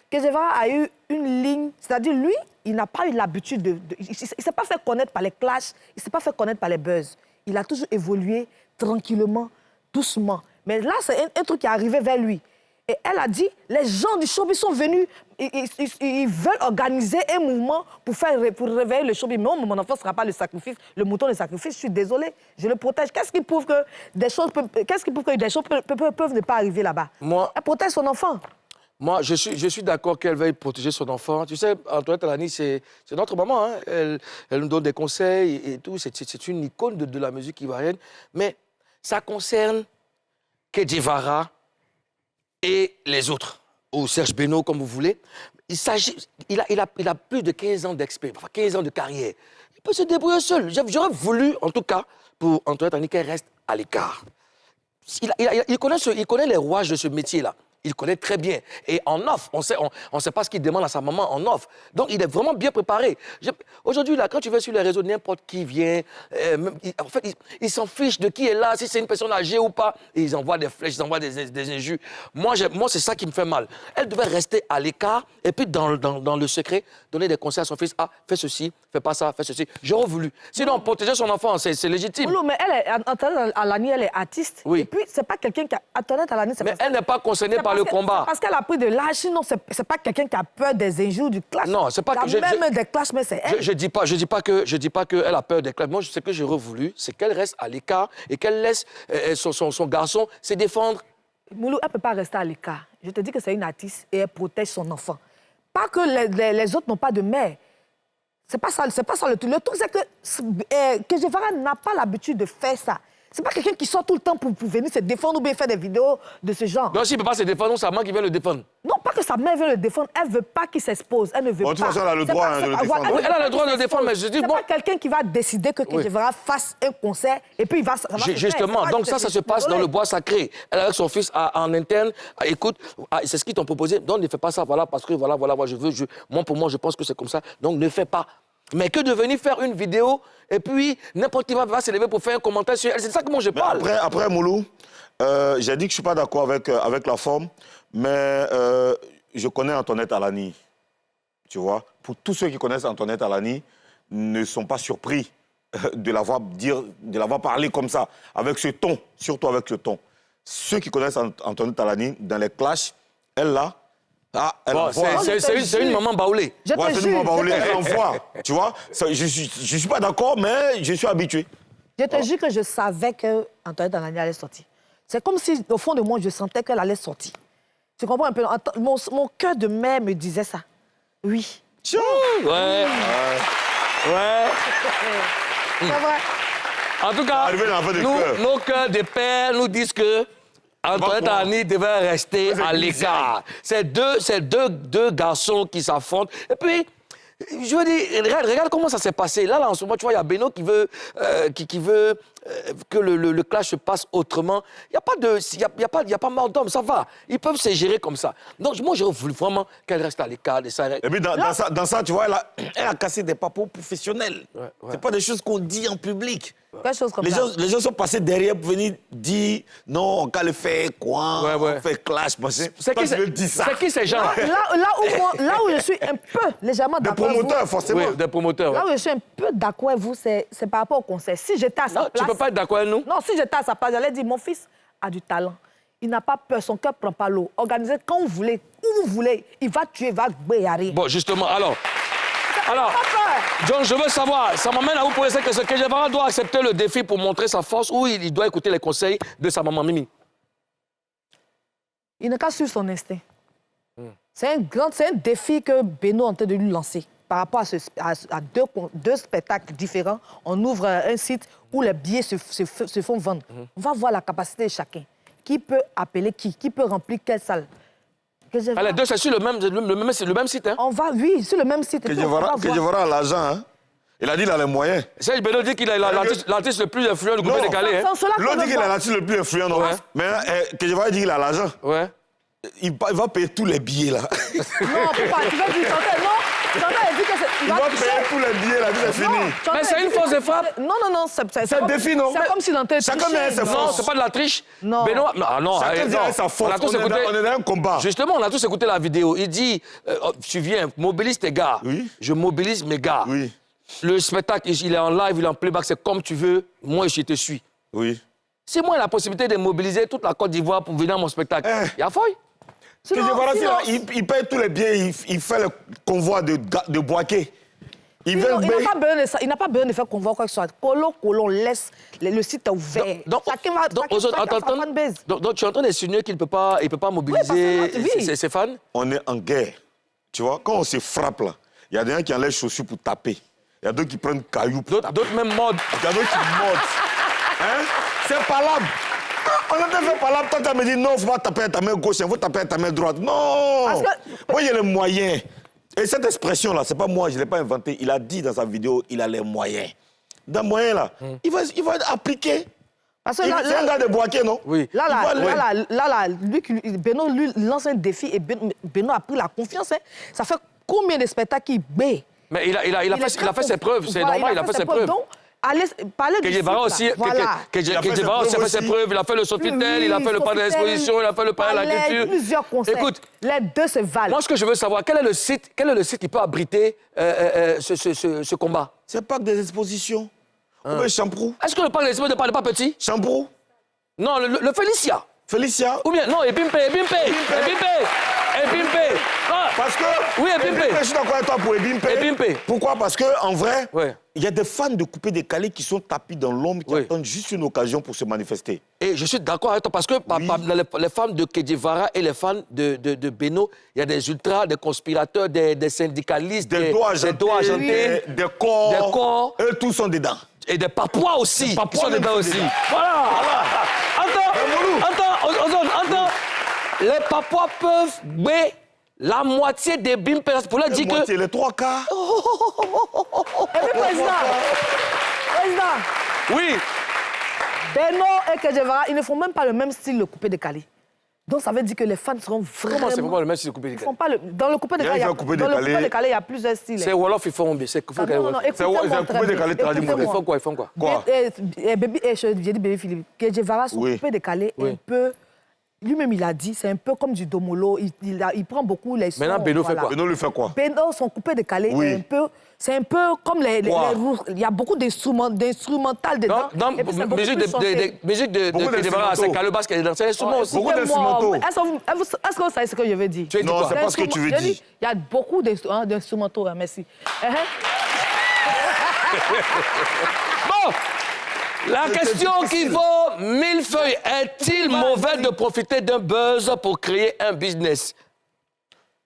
Kejevara a eu une ligne, c'est-à-dire lui, il n'a pas eu l'habitude il ne s'est pas fait connaître par les clashs, il ne s'est pas fait connaître par les buzz. Il a toujours évolué tranquillement, doucement. Mais là, c'est un truc qui est arrivé vers lui. Et elle a dit, les gens du showbiz sont venus, ils veulent organiser un mouvement pour réveiller le showbiz. Mais mon enfant ne sera pas le sacrifice, le mouton de sacrifice. Je suis désolée, je le protège. Qu'est-ce qui prouve que des choses peuvent ne pas arriver là-bas? Elle protège son enfant. Moi, je suis d'accord qu'elle veuille protéger son enfant. Tu sais, Antoinette Alani, c'est notre maman. Hein? Elle nous donne des conseils et tout. C'est une icône de la musique ivoirienne. Mais ça concerne Kejevara et les autres, ou Serge Beno, comme vous voulez. Il a plus de 15 ans d'expérience, enfin 15 ans de carrière. Il peut se débrouiller seul. J'aurais voulu, en tout cas, pour Antoinette Alani, qu'elle reste à l'écart. Il connaît les rouages de ce métier-là. il connaît très bien. Et en off, on sait pas ce qu'il demande à sa maman en off. Donc, il est vraiment bien préparé. Aujourd'hui, là, quand tu vas sur les réseaux, n'importe qui vient, en fait, ils s'en fichent de qui est là, si c'est une personne âgée ou pas. Et ils envoient des flèches, ils envoient des injures. Moi, c'est ça qui me fait mal. Elle devait rester à l'écart et puis, dans le secret, donner des conseils à son fils. Ah, fais ceci, fais pas ça, fais ceci. J'aurais voulu. Sinon, protéger son enfant, c'est légitime. Moulou, mais Antoinette Alani, elle est artiste. Oui. Et puis, c'est pas quelqu'un qui a... Antoinette Alani, c'est Mais elle n'est pas concernée par le combat. Parce qu'elle a pris de l'âge, sinon, c'est pas quelqu'un qui a peur des injures, du clash. Non, c'est pas que... Même des clashs, mais c'est elle. Je dis pas qu'elle a peur des clashs. Moi, ce que j'aurais voulu, c'est qu'elle reste à l'écart et qu'elle laisse son garçon se défendre. Moulou, elle peut pas rester à l'écart. Je te dis que c'est une artiste et elle protège son enfant. Pas que les autres n'ont pas de mère. C'est pas ça le truc. Le truc, c'est que Guevara n'a pas l'habitude de faire ça. C'est pas quelqu'un qui sort tout le temps pour venir se défendre ou bien faire des vidéos de ce genre. Donc, s'il ne peut pas se défendre, c'est sa maman qui vient le défendre. Non, pas que sa mère veut le défendre. Elle veut pas qu'il s'expose. Elle ne veut pas. De toute façon, elle a le droit de le défendre. Oui, elle a le droit de le défendre, mais je dis... C'est pas quelqu'un qui va décider que Guevara fasse un concert et puis il va... Justement, donc ça se passe dans le bois sacré. Elle avec son fils en interne, écoute, c'est ce qu'ils t'ont proposé, donc ne fais pas ça, voilà, parce que voilà, moi, pour moi, je pense que c'est comme ça, donc ne fais pas. Mais que de venir faire une vidéo et puis n'importe qui va se lever pour faire un commentaire sur elle. C'est ça que moi je parle. Après Moulou, j'ai dit que je ne suis pas d'accord avec la forme, mais je connais Antoinette Alani. Tu vois, pour tous ceux qui connaissent Antoinette Alani, ne sont pas surpris de l'avoir parlé comme ça, avec ce ton, surtout avec ce ton. Ceux qui connaissent Antoinette Alani, dans les clashs, elle là, c'est une maman baoulée. C'est une maman baoulée, elle envoie. Tu vois, je ne suis pas d'accord, mais je suis habitué. Je te jure que je savais qu'Antoinette Alani allait sortir. C'est comme si, au fond de moi, je sentais qu'elle allait sortir. Tu comprends un peu? Mon cœur de mère me disait ça. Oui. Ouais. C'est vrai. En tout cas, nos cœurs de père nous disent que Antoinette Alani devait rester à l'écart. C'est deux garçons qui s'affrontent. Et puis, je veux dire, regarde comment ça s'est passé. Là, en ce moment, tu vois, il y a Beno qui veut que le clash se passe autrement. Il n'y a pas mort d'homme, ça va. Ils peuvent se gérer comme ça. Donc, moi, j'aurais voulu vraiment qu'elle reste à l'écart. Et puis, dans ça, tu vois, elle a cassé des papos professionnels. Ouais. C'est pas des choses qu'on dit en public. Les gens sont passés derrière pour venir dire non, on le fait quoi, on fait clash. C'est qui ces gens? Là où je suis un peu légèrement d'accord. Des promoteurs, forcément. Oui, des promoteurs. Là où je suis un peu d'accord avec vous, c'est par rapport au concert. Si j'étais à sa place... Tu ne peux pas être d'accord avec nous? Non, si j'étais à sa place, j'allais dire mon fils a du talent. Il n'a pas peur, son cœur ne prend pas l'eau. Organisez quand vous voulez, où vous voulez. Il va tuer, il va béarrer. Bon, justement, alors, John, je veux savoir, ça m'amène à vous poser cette question. Que Guevara doit accepter le défi pour montrer sa force ou il doit écouter les conseils de sa maman Mimi? Il n'a qu'à suivre son instinct. C'est un défi que Beno est en train de lui lancer. Par rapport à deux spectacles différents, on ouvre un site où les billets se font vendre. On va voir la capacité de chacun. Qui peut appeler qui peut remplir quelle salle. Les deux, c'est sur le même site, hein? Oui, sur le même site. Que Guevara a l'argent, hein? Il a dit qu'il a les moyens. Serge Beno dit qu'il est l'artiste le plus influent du groupe décalé. L'autre dit qu'il est l'artiste le plus influent, non? Mais que Guevara dit qu'il a l'argent. Ouais. Il va payer tous les billets, là. Non, pourquoi? Tu veux dire non? Il va payer tous les billets, la vie est finie. Mais c'est une fausse frappe. Non, c'est un défi, non? C'est comme s'il en triché. Chacun met ses forces. Non, c'est pas de la triche. Non. Benoît, non. Chacun dirait sa force. On est dans un combat. Justement, on a tous écouté la vidéo. Il dit, tu viens, mobilise tes gars. Oui. Je mobilise mes gars. Oui. Le spectacle, il est en live, il est en playback, c'est comme tu veux. Moi, je te suis. Oui. Si moi, j'ai la possibilité de mobiliser toute la Côte d'Ivoire pour venir à mon spectacle, il y a fouille. Il paye tous les billets, il fait le convoi de Boaké. Il n'a pas besoin de faire convoi quoi que ce soit. Colon, laisse, le site est ouvert. Donc tu es en train d'insinuer qu'il ne peut pas mobiliser ses fans? On est en guerre. Tu vois, quand on se frappe là, il y a des gens qui enlèvent les chaussures pour taper. Il y a d'autres qui prennent cailloux pour taper. D'autres même mordent. Il y a d'autres qui mordent. Hein? C'est palable. On a fait palable. Toi, tu me dis non, il ne faut pas taper à ta main gauche, il faut taper à ta main droite. Non! Moi, il y a les moyens. Et cette expression-là, ce n'est pas moi, je ne l'ai pas inventée. Il a dit dans sa vidéo, il a les moyens. Dans les moyens, là, il va appliquer. Parce que C'est un gars de Boaké, non? Oui. Beno lui lance un défi et Beno a pris la confiance. Hein. Ça fait combien de spectacles qu'il bat? Mais il a fait ses preuves, c'est normal, il a fait ses preuves. Donc, allez parler de Kedjevara aussi, voilà. Kedjevara aussi a fait ses preuves, il a fait le Sofitel, il a fait le palais d'exposition, il a fait le palais de la culture. Plusieurs concerts. Écoute, les deux se valent. moi ce que je veux savoir, quel est le site qui peut abriter ce combat? C'est pas que des expositions. Ou bien Champrou. Est-ce que le parc d'exposition n'est pas petit? Champrou. Non, le Félicia. Félicia. Ou bien, non, Ebimpe. Ah, Parce que... oui, Ebimpe. Je suis d'accord avec toi pour Ebimpe. Ebimpe. Pourquoi? Parce qu'en vrai, Ouais. il y a des fans de coupé décalé qui sont tapis dans l'ombre, qui Oui. attendent juste une occasion pour se manifester. Et je suis d'accord avec toi parce que les fans de Kedjevara et les fans de Beno, il y a des ultras, des conspirateurs, des syndicalistes, Des dos argentés, des corps. Eux tous sont dedans. Et des Papouas aussi. Des Papouas qui sont même dedans sont aussi. dedans. Entends. Les Papouas peuvent jouer la moitié des Bimpe pour leur dire que... Les trois quarts. Et puis, président, Oui. Beno et Kedjevara, ils ne font même pas le même style, le coupé décalé. Donc, ça veut dire que les fans seront vraiment... Comment c'est vraiment le même style de coupé Ils décalé? font pas le... Dans le coupé décalé, il y a plusieurs styles. C'est Wolof, ils font bien. C'est Ah, non, écoutez-moi c'est un coupé très décalé bien. traduit, Ils font quoi? Ils font quoi? Quoi? J'ai dit Bébé Philippe, Kedjevara, son coupé décalé est un peu... Lui-même, il a dit, c'est un peu comme du domolo. Il prend beaucoup les sons. Maintenant, Beno fait quoi? Beno lui fait quoi? Beno, son coupé décalé est un peu... C'est un peu comme les il y a beaucoup d'instrumental dedans. Dans et puis c'est beaucoup musique plus chanté. musique de Kedjevara, c'est Calebas qui est dans ses instruments aussi. Beaucoup d'instrumentaux. Est-ce que vous savez ce que je veux dire? Tu as dit Non, quoi? c'est pas ce que tu veux dire. Il y a beaucoup d'instrumentaux, hein, merci. Bon, la question qui vaut 1000 feuilles. Est-il mauvais de profiter d'un buzz pour créer un business?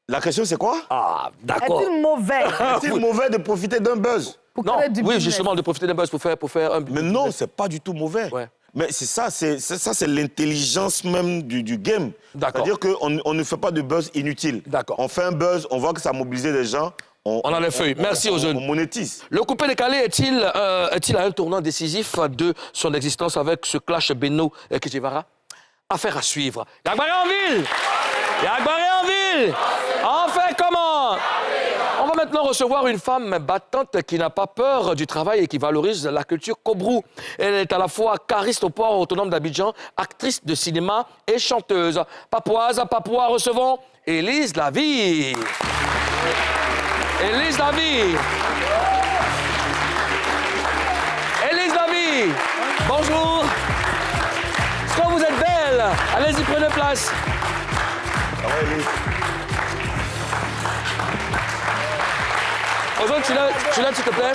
La question, c'est quoi? Ah, d'accord. Est-il mauvais Est-il mauvais de profiter d'un buzz? pour Non, créer du oui, business? justement, de profiter d'un buzz pour faire un Mais business. non, c'est pas du tout mauvais. Ouais. Mais c'est ça, c'est l'intelligence même du game. D'accord. C'est-à-dire qu'on ne fait pas de buzz inutile. D'accord. On fait un buzz, on voit que ça mobilise des gens. On a les feuilles. Merci aux jeunes. On monétise. Le coupé décalé est-il à un tournant décisif de son existence avec ce clash Beno et Kedjevara? Affaire à suivre. Yagbaré en ville! Yagbaré en ville! Enfin, comment? On va maintenant recevoir une femme battante qui n'a pas peur du travail et qui valorise la culture Kobrou. Elle est à la fois chariste au port autonome d'Abidjan, actrice de cinéma et chanteuse. Papouas, recevons Élise Lavie. Élise Lavie. Élise Lavie. Bonjour. Est-ce que vous êtes belle? Allez-y, prenez place. Ozone, tu l'as, s'il te plaît?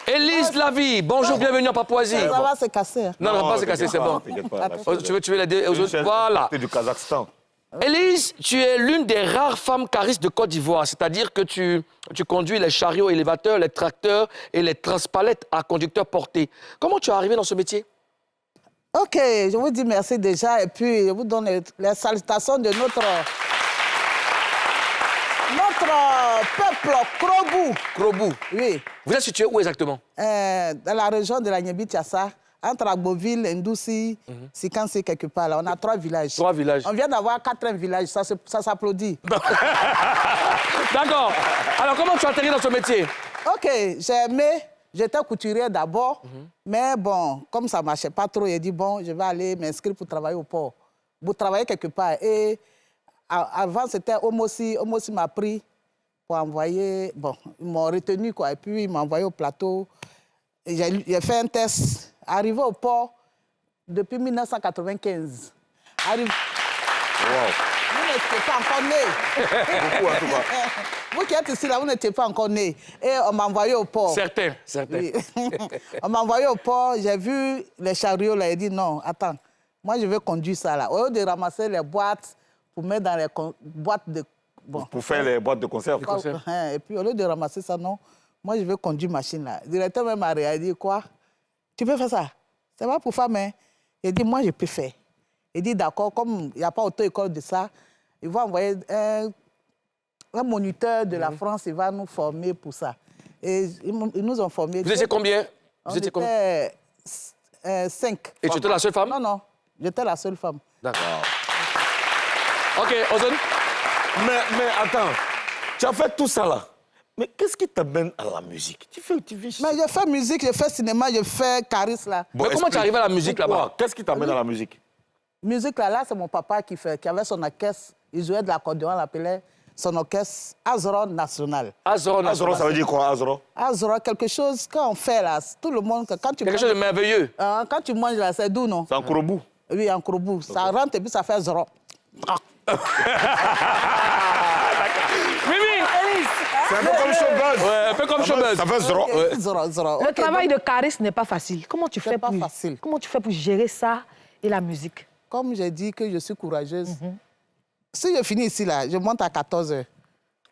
Élise Lavie, bonjour, bienvenue à Papouasie. Ça va se casser. Non, non, pas se casser, c'est bon. T'inquiète pas. Tu veux l'aider? Voilà. C'est du Kazakhstan. Élise, tu es l'une des rares femmes charistes de Côte d'Ivoire, c'est-à-dire que tu conduis les chariots élévateurs, les tracteurs et les transpalettes à conducteur porté. Comment tu es arrivée dans ce métier? Ok, je vous dis merci déjà et puis je vous donne les salutations de notre peuple Krobou. Krobou. Oui, Vous êtes situé où exactement? dans la région de la Niébi-Tiassa, entre Agboville, Ndouci, Sikansi, quelque part. Là. On a 3 villages. 3 villages. On vient d'avoir 4e village, ça s'applaudit. D'accord. Alors, comment tu as atterri dans ce métier? Ok, j'ai aimé. J'étais couturière d'abord, mais bon, comme ça ne marchait pas trop, j'ai dit, bon, je vais aller m'inscrire pour travailler au port, pour travailler quelque part. Et avant, c'était Omosi. Omosi m'a pris pour envoyer, bon, ils m'ont retenu, quoi, et puis ils m'ont envoyé au plateau. J'ai fait un test, arrivé au port depuis 1995. Vous n'étiez pas encore né. Beaucoup, en tout cas. Vous qui êtes ici, là, vous n'étiez pas encore né. Et on m'a envoyé au port. Certains. Oui. On m'a envoyé au port, j'ai vu les chariots, là, j'ai dit non, attends, moi je veux conduire ça là. Au lieu de ramasser les boîtes pour mettre dans les boîtes de... Bon. Pour faire les boîtes de conserve. Et puis au lieu de ramasser ça, non, moi je veux conduire machine là. Le directeur même a dit quoi? Tu peux faire ça? C'est pas pour femmes, hein? Il dit moi je peux faire. Il dit d'accord, comme il n'y a pas auto-école de ça, il va envoyer un moniteur de la France, il va nous former pour ça. Et ils nous ont formés. Vous étiez combien? On était 5. Et tu étais la seule femme? Non, non, j'étais la seule femme. D'accord. OK, Ozone. Mais attends, tu as fait tout ça là. Mais qu'est-ce qui t'amène à la musique? Tu fais Mais je fais musique, je fais cinéma, je fais charisme là. Mais comment tu es arrivé à la musique là-bas? Qu'est-ce qui t'amène à la musique? Musique là, c'est mon papa qui avait son orchestre. Il jouait de l'accordéon, on l'appelait son orchestre Azro National. Azro, Ça veut dire quoi, Azro? Azro, quelque chose qu'on fait là, tout le monde, quand tu quelque manges, chose de merveilleux. quand tu manges là, c'est doux, non? C'est en Korobou. Oui, en Korobou. Ça rentre et puis ça fait Zoro. Mimi! C'est un peu comme Showbuzz. Ouais, un peu comme Showbuzz. Ça fait Zoro. Ok, Zoro, Zoro. Le Ok, travail donc, de charisme n'est pas facile. Comment tu fais pas pour... facile. Comment tu fais pour gérer ça et la musique? Comme j'ai dit que je suis courageuse, si je finis ici là, je monte à 14 heures.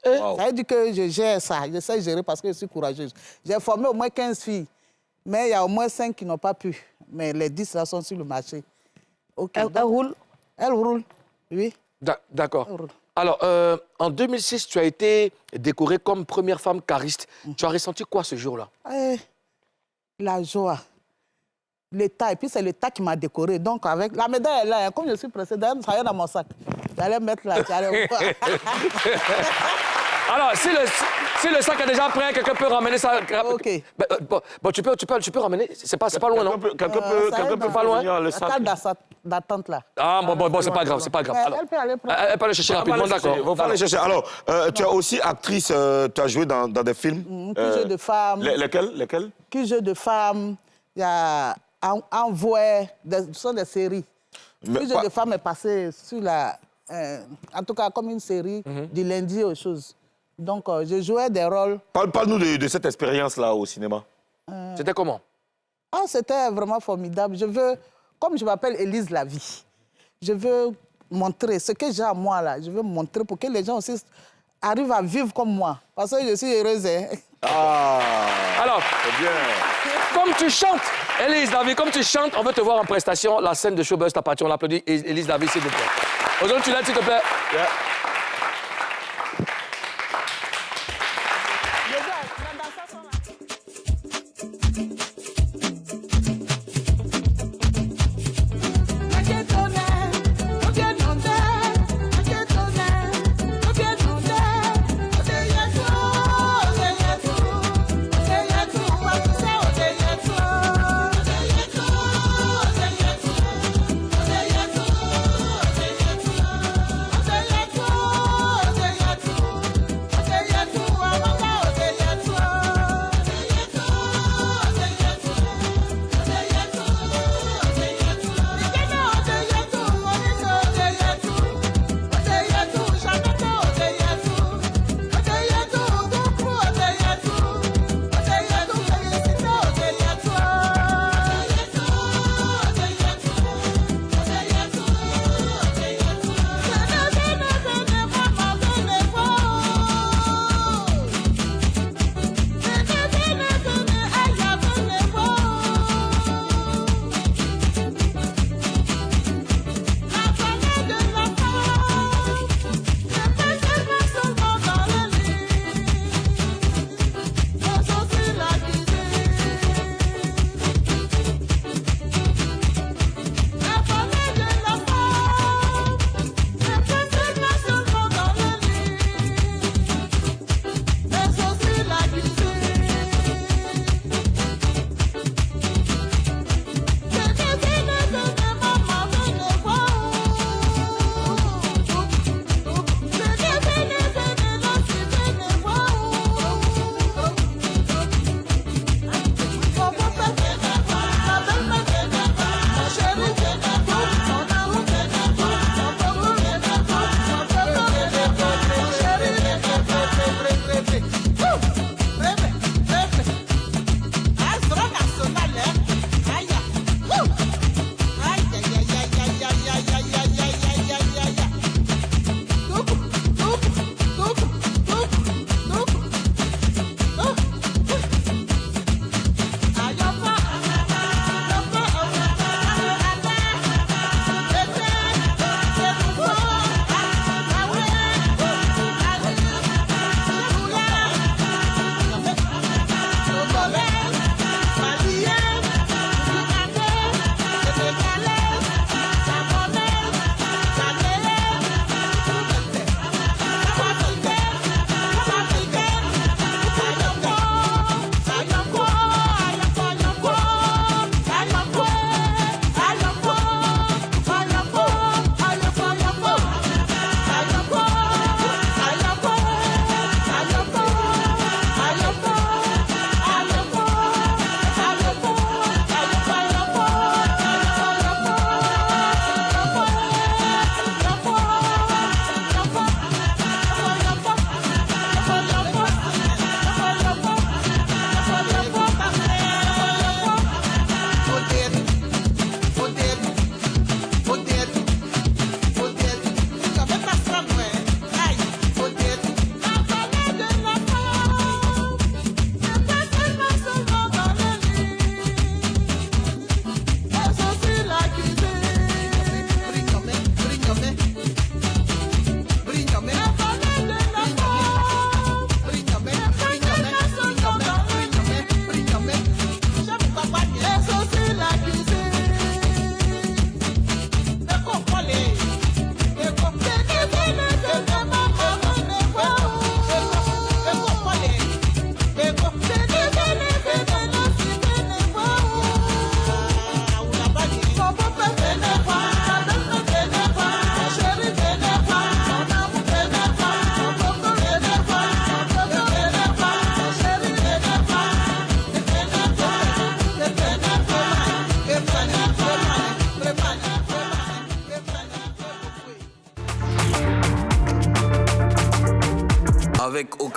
Wow. Ça veut dire que je gère ça, je sais gérer parce que je suis courageuse. J'ai formé au moins 15 filles, mais il y a au moins 5 qui n'ont pas pu. Mais les 10 là sont sur le marché. Ok, Elle roule? Elles roulent, oui. D'accord. Elle roule. Alors, en 2006, tu as été décorée comme première femme chariste. Tu as ressenti quoi ce jour-là? Eh, la joie, l'État, et puis c'est l'État qui m'a décorée. Donc, avec la médaille est là, hein, comme je suis pressée, d'ailleurs, ça y est dans mon sac. J'allais mettre là, j'allais voir. Alors, si le sac est déjà prêt, quelqu'un peut ramener ça. Ok. Bon, tu peux ramener. C'est pas loin, non? Quelqu'un Ça y est, peut dans pas loin? venir le la sac. salle d'attente là. Ah, bon, c'est pas grave, c'est pas grave. Mais Alors, elle peut aller prendre. elle peut aller chercher rapidement, d'accord. Il faut aller chercher. Alors, tu es aussi actrice, tu as joué dans des films. Qui jeu de femmes. Lesquels? Qui jeu de femmes. Il y a Envoyé, ce sont des séries. Qui jeu de femmes est passé sur la. En tout cas, comme une série du lundi aux choses. Donc, je jouais des rôles. Parle-nous de cette expérience-là au cinéma. C'était comment? Ah, c'était vraiment formidable. Comme je m'appelle Élise Lavie, je veux montrer ce que j'ai à moi là. Je veux montrer pour que les gens aussi arrivent à vivre comme moi. Parce que je suis heureuse. Hein. Ah, Alors, c'est bien. comme tu chantes, Élise Lavie, comme tu chantes, on veut te voir en prestation. La scène de Showbuzz t'appartient. On l'applaudit. Élise Lavie, s'il te plaît. Aujourd'hui, tu l'aides, s'il te plaît. Yeah.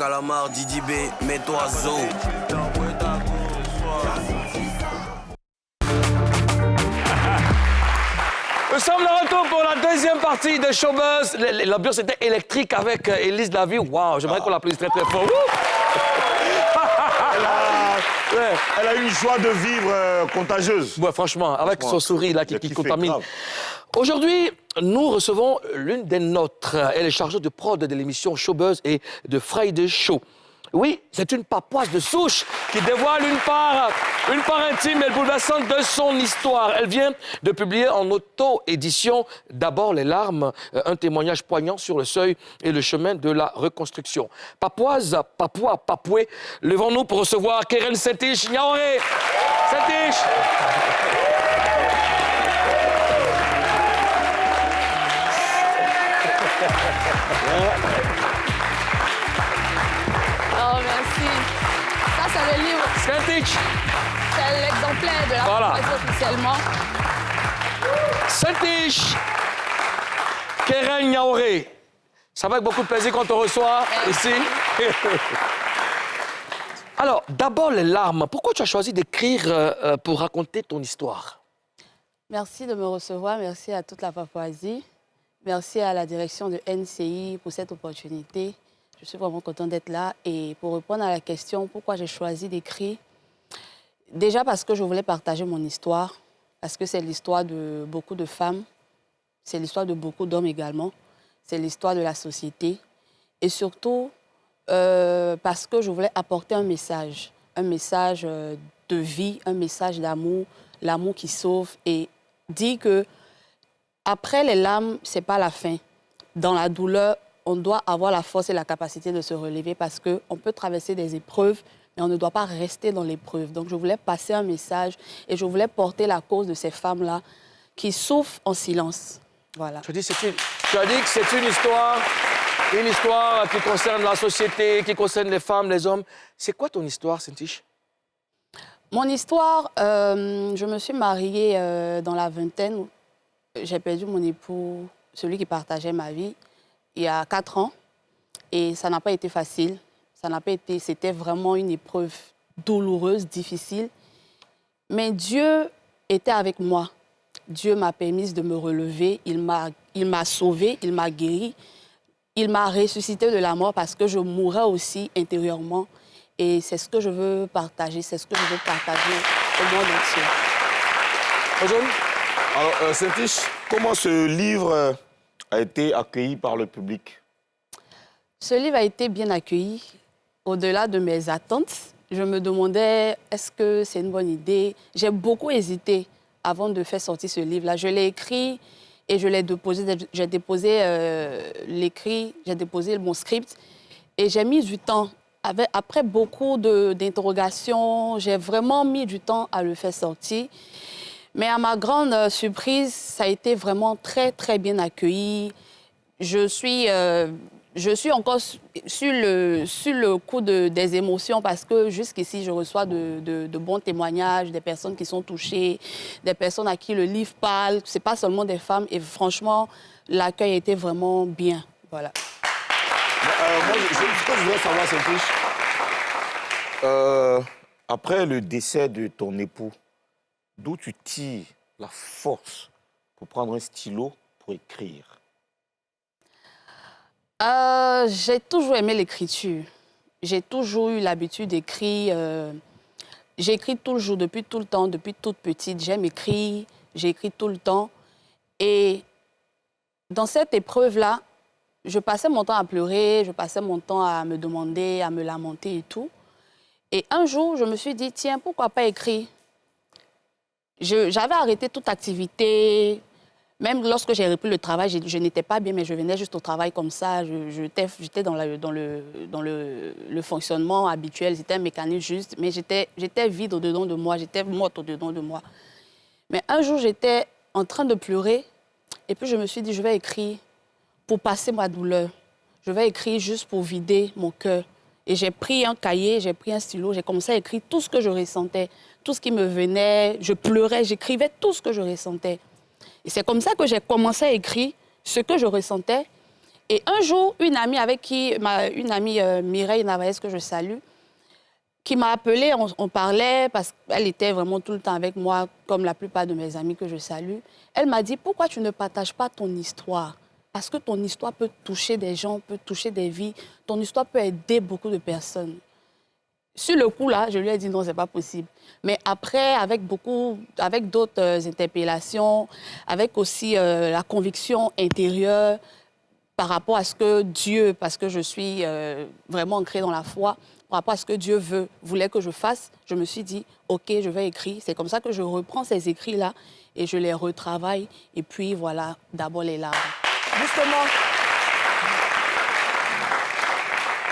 Calamar, Didi B, mets-toi Zo. Nous sommes de retour pour la deuxième partie de Showbuzz. L'ambiance était électrique avec Élise Davie. Waouh, j'aimerais qu'on l'applaudisse très très fort. Elle a une joie de vivre contagieuse. Ouais, franchement, avec son sourire là qui Qui fait contamine. grave. Aujourd'hui, nous recevons l'une des nôtres. Elle est chargée de prod de l'émission Showbuzz et de Friday Show. Oui, c'est une papouase de souche qui dévoile une part intime et bouleversante de son histoire. Elle vient de publier en auto-édition D'abord les larmes, un témoignage poignant sur le seuil et le chemin de la reconstruction. Papouase, Papouas, Papoué, levons-nous pour recevoir Keren Setish Niaoré. Setish. Oh, merci. Ça, c'est le livre. Setish. C'est l'exemplaire de la Voilà. papouasie officiellement. Setish. Keren Niaoré. Ça va avec beaucoup de plaisir qu'on te reçoit ici. Alors, d'abord les larmes. Pourquoi tu as choisi d'écrire pour raconter ton histoire? Merci de me recevoir. Merci à toute la Papouasie. Merci à la direction de NCI pour cette opportunité. Je suis vraiment contente d'être là. Et pour répondre à la question, pourquoi j'ai choisi d'écrire? Déjà parce que je voulais partager mon histoire, parce que c'est l'histoire de beaucoup de femmes, c'est l'histoire de beaucoup d'hommes également, c'est l'histoire de la société. Et surtout, parce que je voulais apporter un message de vie, un message d'amour, l'amour qui sauve, et dire que après les larmes, c'est pas la fin. Dans la douleur, on doit avoir la force et la capacité de se relever parce qu'on peut traverser des épreuves, mais on ne doit pas rester dans l'épreuve. Donc, je voulais passer un message et je voulais porter la cause de ces femmes-là qui souffrent en silence. Voilà. Tu as dit que c'est une histoire qui concerne la société, qui concerne les femmes, les hommes. C'est quoi ton histoire, Setish? Mon histoire, je me suis mariée dans la vingtaine. J'ai perdu mon époux, celui qui partageait ma vie, il y a 4 ans. Et ça n'a pas été facile. C'était vraiment une épreuve douloureuse, difficile. Mais Dieu était avec moi. Dieu m'a permis de me relever. Il m'a sauvée, il m'a guérie. Il m'a ressuscité de la mort parce que je mourrais aussi intérieurement. Et c'est ce que je veux partager, c'est ce que je veux partager au monde entier. Bonjour. Alors, Setish, comment ce livre a été accueilli par le public? Ce livre a été bien accueilli, au-delà de mes attentes. Je me demandais, est-ce que c'est une bonne idée? J'ai beaucoup hésité avant de faire sortir ce livre-là. Je l'ai écrit et je l'ai déposé. J'ai déposé l'écrit, j'ai déposé mon script et j'ai mis du temps. Après beaucoup d'interrogations, j'ai vraiment mis du temps à le faire sortir. Mais à ma grande surprise, ça a été vraiment très, très bien accueilli. Je suis encore sur le coup des émotions parce que jusqu'ici, je reçois de bons témoignages, des personnes qui sont touchées, des personnes à qui le livre parle. Ce n'est pas seulement des femmes. Et franchement, l'accueil a été vraiment bien. Voilà. Moi, ce que je voudrais savoir, Setish, après le décès de ton époux, d'où tu tires la force pour prendre un stylo pour écrire? J'ai toujours aimé l'écriture. J'ai toujours eu l'habitude d'écrire. J'écris toujours, depuis tout le temps, depuis toute petite. J'aime écrire, j'écris tout le temps. Et dans cette épreuve-là, je passais mon temps à pleurer, je passais mon temps à me demander, à me lamenter et tout. Et un jour, je me suis dit, tiens, pourquoi pas écrire? J'avais arrêté toute activité. Même lorsque j'ai repris le travail, je n'étais pas bien, mais je venais juste au travail comme ça. J'étais dans le fonctionnement habituel, j'étais un mécanique juste, mais j'étais vide au-dedans de moi, j'étais morte au-dedans de moi. Mais un jour, j'étais en train de pleurer, et puis je me suis dit, je vais écrire pour passer ma douleur. Je vais écrire juste pour vider mon cœur. Et j'ai pris un cahier, j'ai pris un stylo, j'ai commencé à écrire tout ce que je ressentais, tout ce qui me venait. Je pleurais, j'écrivais tout ce que je ressentais. Et c'est comme ça que j'ai commencé à écrire ce que je ressentais. Et un jour, une amie Mireille Navaez, que je salue, qui m'a appelée, on parlait, parce qu'elle était vraiment tout le temps avec moi, comme la plupart de mes amis que je salue. Elle m'a dit, pourquoi tu ne partages pas ton histoire? Parce que ton histoire peut toucher des gens, peut toucher des vies. Ton histoire peut aider beaucoup de personnes. Sur le coup, là, je lui ai dit non, c'est pas possible. Mais après, avec d'autres interpellations, avec aussi la conviction intérieure par rapport à ce que Dieu, parce que je suis vraiment ancrée dans la foi, par rapport à ce que Dieu voulait que je fasse, je me suis dit, OK, je vais écrire. C'est comme ça que je reprends ces écrits-là et je les retravaille. Et puis, voilà, d'abord les larmes.